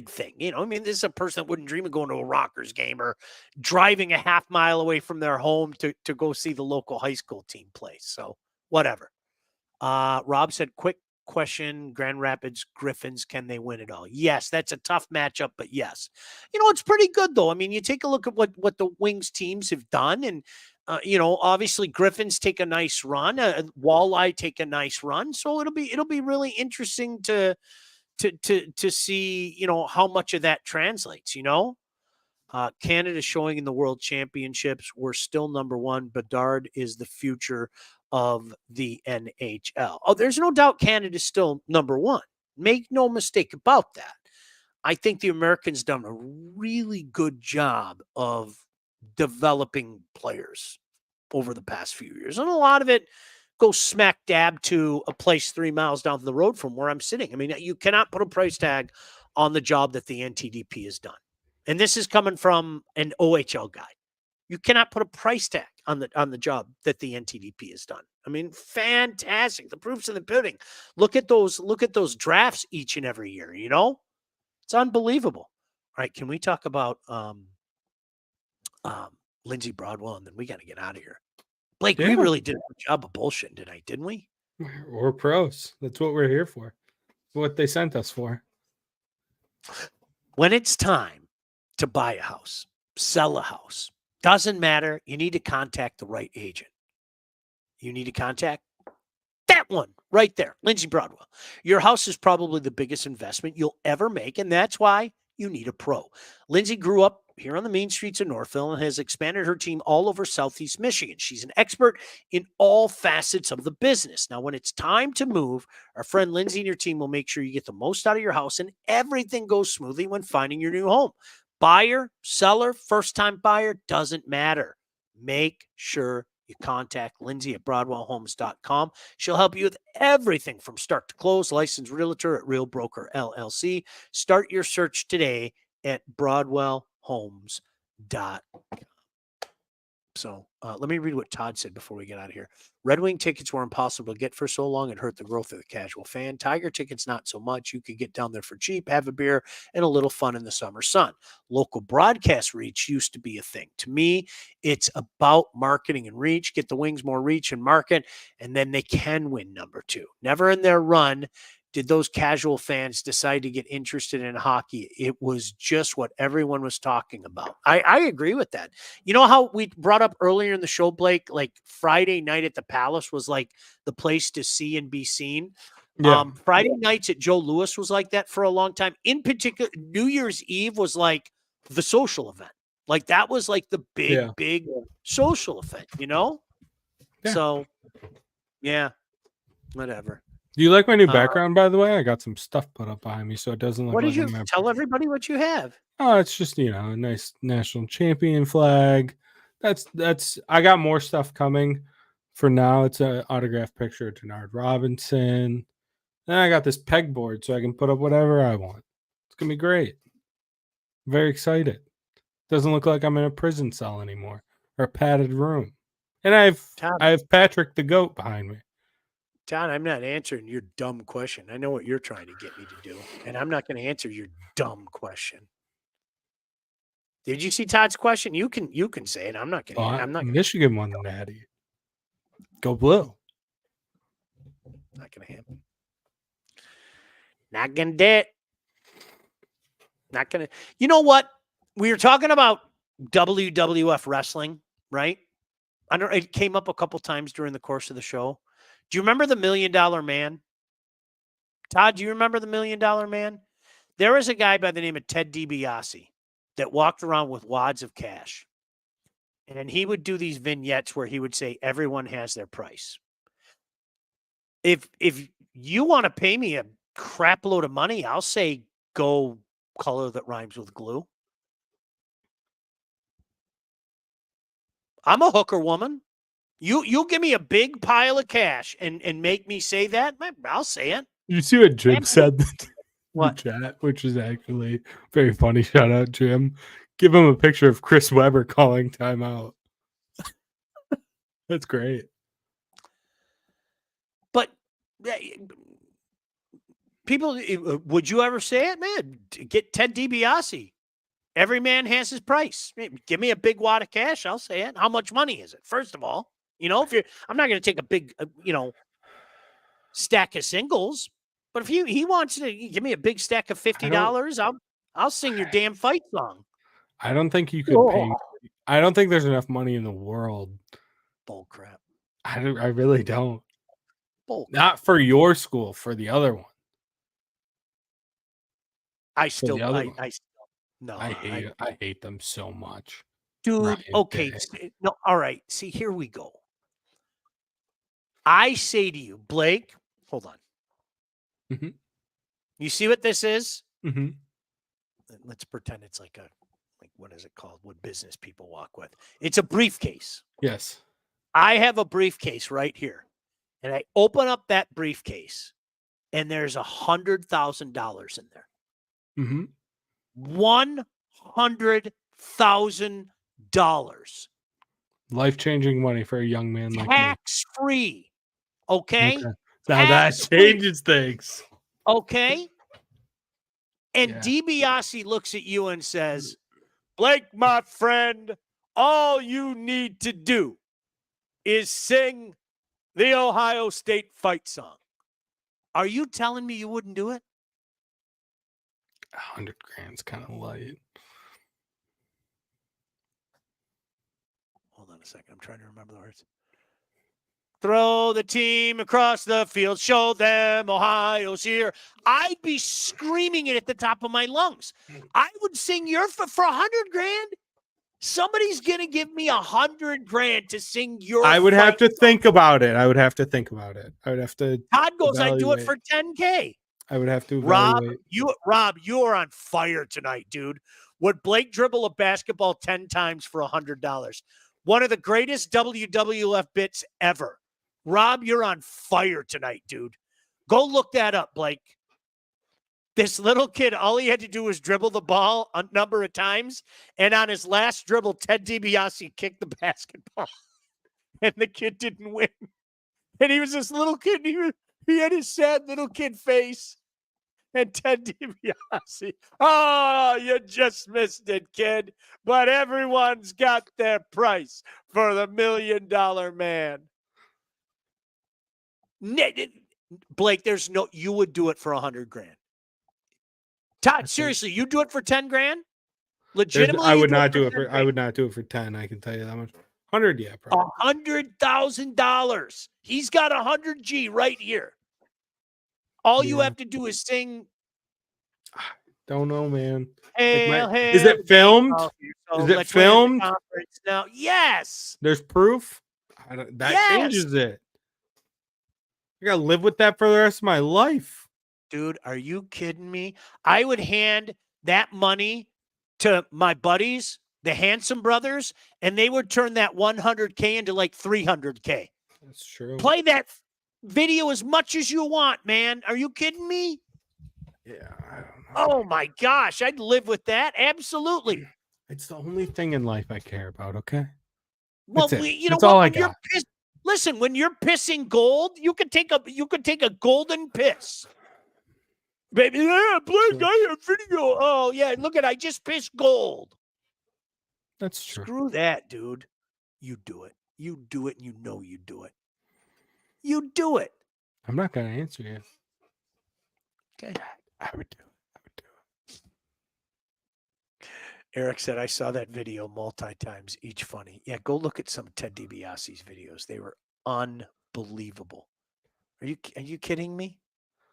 thing. I mean, this is a person that wouldn't dream of going to a Rockers game or driving a half mile away from their home to go see the local high school team play. So whatever. Rob said, quick question, Grand Rapids Griffins, can they win it all? Yes, that's a tough matchup, but yes. It's pretty good though. I mean, you take a look at what the Wings teams have done, and obviously Griffins take a nice run, Walleye take a nice run. So it'll be really interesting to see, how much of that translates, Canada showing in the World Championships. We're still number 1. Bedard is the future of the NHL. Oh, there's no doubt Canada's still number 1. Make no mistake about that. I think the Americans done a really good job of developing players over the past few years. And a lot of it goes smack dab to a place 3 miles down the road from where I'm sitting. I mean, you cannot put a price tag on the job that the NTDP has done. And this is coming from an OHL guy. You cannot put a price tag on the job that the NTDP has done. I mean, fantastic. The proof's in the pudding. Look at those drafts each and every year, It's unbelievable. All right, can we talk about Lindsey Broadwell, and then we got to get out of here. Blake, we really did a good job of bullshitting tonight, didn't we? We're pros. That's what we're here for. What they sent us for. When it's time to buy a house, sell a house, doesn't matter. You need to contact the right agent. You need to contact that one right there, Lindsey Broadwell. Your house is probably the biggest investment you'll ever make, and that's why you need a pro. Lindsey grew up here on the main streets of Northville and has expanded her team all over Southeast Michigan. She's an expert in all facets of the business. Now, when it's time to move, our friend Lindsey and your team will make sure you get the most out of your house and everything goes smoothly when finding your new home. Buyer, seller, first-time buyer, doesn't matter. Make sure you contact Lindsey at BroadwellHomes.com. She'll help you with everything from start to close. Licensed realtor at Real Broker LLC. Start your search today at BroadwellHomes.com. So let me read what Todd said before we get out of here. Red Wing tickets were impossible to get for so long. It hurt the growth of the casual fan. Tiger tickets, not so much. You could get down there for cheap, have a beer, and a little fun in the summer sun. Local broadcast reach used to be a thing. To me, it's about marketing and reach. Get the Wings more reach and market, and then they can win number 2. Never in their run did those casual fans decide to get interested in hockey. It was just what everyone was talking about. I agree with that. You know how we brought up earlier in the show, Blake, like Friday night at the Palace was like the place to see and be seen. Yeah. Friday nights at Joe Louis was like that for a long time. In particular, New Year's Eve was like the social event. Like that was like the big social event, you know? Yeah. So, yeah, whatever. Do you like my new background, by the way? I got some stuff put up behind me so it doesn't look What like did you I'm tell everybody what you have? Oh, it's just, a nice national champion flag. That's I got more stuff coming. For now, it's an autographed picture of Denard Robinson. Then I got this pegboard so I can put up whatever I want. It's gonna be great. Very excited. Doesn't look like I'm in a prison cell anymore or a padded room. And I have Patrick the Goat behind me. John, I'm not answering your dumb question. I know what you're trying to get me to do, and I'm not going to answer your dumb question. Did you see Todd's question? You can say it. I'm not going to. I'm not. Michigan won the Natty. Go Blue. Not going to happen. Not going to do it. Not going to. You know what? We were talking about WWF wrestling, right? I know it came up a couple times during the course of the show. Do you remember the $1 Million Man? Todd, do you remember the $1 Million Man? There was a guy by the name of Ted DiBiase that walked around with wads of cash. And he would do these vignettes where he would say, everyone has their price. If you want to pay me a crap load of money, I'll say go color that rhymes with glue. I'm a hooker woman. You give me a big pile of cash and make me say that, I'll say it. You see what Jim said in What? the chat, which is actually very funny. Shout out, Jim. Give him a picture of Chris Webber calling timeout. That's great. But people, would you ever say it, man? Get Ted DiBiase. Every man has his price. Give me a big wad of cash. I'll say it. How much money is it? First of all, I'm not going to take a big, stack of singles. But if he wants to give me a big stack of $50, I'll sing your damn fight song. I don't think you could pay. I don't think there's enough money in the world. Bull crap. I really don't. Bull. Not for your school, for the other one. I hate them so much. Dude, Ryan okay. No, all right. See, here we go. I say to you, Blake, hold on. Mm-hmm. You see what this is? Mm-hmm. Let's pretend it's like what is it called? What business people walk with? It's a briefcase. Yes. I have a briefcase right here. And I open up that briefcase and there's $100,000 in there. Mm-hmm. $100,000. Life-changing money for a young man like me. Tax-free. Okay? Now that changes things. Okay? And DiBiase looks at you and says, Blake, my friend, all you need to do is sing the Ohio State fight song. Are you telling me you wouldn't do it? $100,000's kind of light. Hold on a second. I'm trying to remember the words. Throw the team across the field. Show them Ohio's here. I'd be screaming it at the top of my lungs. I would sing your for $100,000. Somebody's gonna give me $100,000 to sing your. I would have to think about it. I would have to. Todd goes, I do it for $10,000. I would have to evaluate. Rob, you are on fire tonight, dude. Would Blake dribble a basketball 10 times for $100? One of the greatest WWF bits ever. Rob, you're on fire tonight, dude. Go look that up, Blake. This little kid, all he had to do was dribble the ball a number of times, and on his last dribble, Ted DiBiase kicked the basketball, and the kid didn't win. And he was this little kid, and he had his sad little kid face. And Ted DiBiase, oh, you just missed it, kid. But everyone's got their price for the $1 Million Man. Blake, you would do it for $100,000. Todd, seriously, you do it for 10 grand? Legitimately, I would not do it for 10. I can tell you that much. 100, yeah, probably. $100,000. He's got 100G right here. All you have to do is sing. Don't know, man. Is it filmed? Is it filmed? Now, yes. There's proof. Changes it. I gotta live with that for the rest of my life. Dude, are you kidding me? I would hand that money to my buddies, the Handsome Brothers, and they would turn that $100K into like $300K. That's true. Play that video as much as you want, man. Are you kidding me? Yeah, I don't know. Oh my gosh, I'd live with that. Absolutely. It's the only thing in life I care about, okay? Well, That's all I got. Listen, when you're pissing gold, you could take a golden piss. Baby, yeah, Blake, I have video. Oh, yeah, look I just pissed gold. That's true. Screw that, dude. You do it. You do it, and you know you do it. You do it. I'm not going to answer you. Okay. I would do it. Eric said, I saw that video multi-times, each funny. Yeah, go look at some of Ted DiBiase's videos. They were unbelievable. Are you kidding me?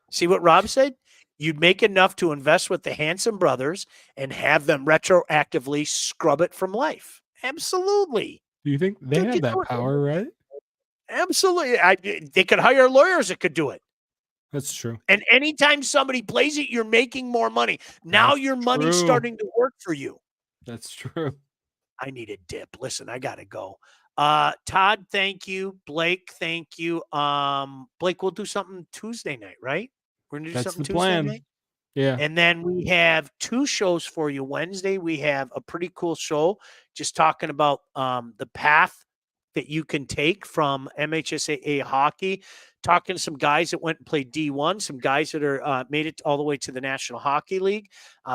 See what Rob said? You'd make enough to invest with the Handsome Brothers and have them retroactively scrub it from life. Absolutely. Do you think they have that power, right? Absolutely. They could hire lawyers that could do it. That's true. And anytime somebody plays it, you're making more money. Now your money's starting to work for you. That's true. I need a dip. Listen, I got to go. Todd, thank you. Blake, thank you. Blake, we'll do something Tuesday night, right? We're going to do something Tuesday night. Yeah. And then we have 2 shows for you. Wednesday, we have a pretty cool show just talking about the path that you can take from MHSAA hockey, talking to some guys that went and played D1, some guys that are made it all the way to the National Hockey League.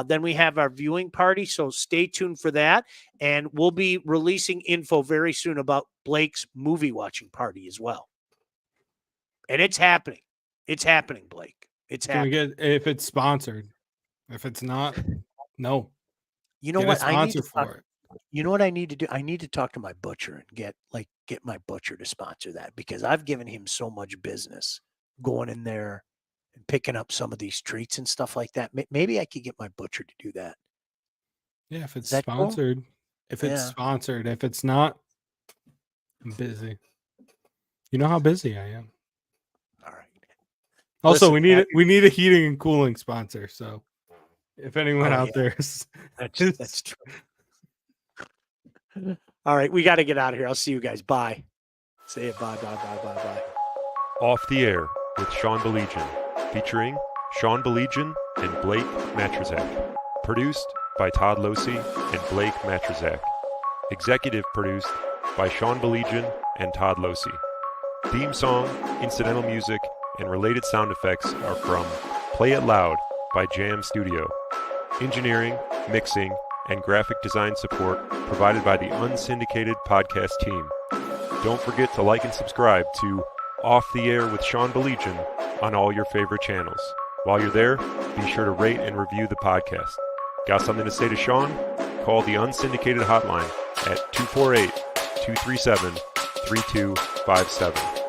Then we have our viewing party, so stay tuned for that. And we'll be releasing info very soon about Blake's movie watching party as well. And it's happening. It's happening, Blake. It's happening. Can we get, if it's sponsored? If it's not, no. You know Get what? a sponsor for it. You know what I need to do? I need to talk to my butcher and get my butcher to sponsor that, because I've given him so much business going in there and picking up some of these treats and stuff like that. Maybe I could get my butcher to do that. Yeah, if it's Is that cool? sponsored. If it's sponsored. If it's not, I'm busy. You know how busy I am. All right. Also, Listen, we need a heating and cooling sponsor. So if anyone out there is, that's true. All right, we got to get out of here. I'll see you guys. Bye. Say it. Bye. Off the Air with Sean Baligian, featuring Sean Baligian and Blake Matrazak. Produced by Todd Losey and Blake Matrazak. Executive produced by Sean Baligian and Todd Losey. Theme song, incidental music, and related sound effects are from Play It Loud by Jam Studio. Engineering, mixing, and graphic design support provided by the Unsyndicated Podcast team. Don't forget to like and subscribe to Off the Air with Sean Baligian on all your favorite channels. While you're there, be sure to rate and review the podcast. Got something to say to Sean? Call the Unsyndicated hotline at 248-237-3257.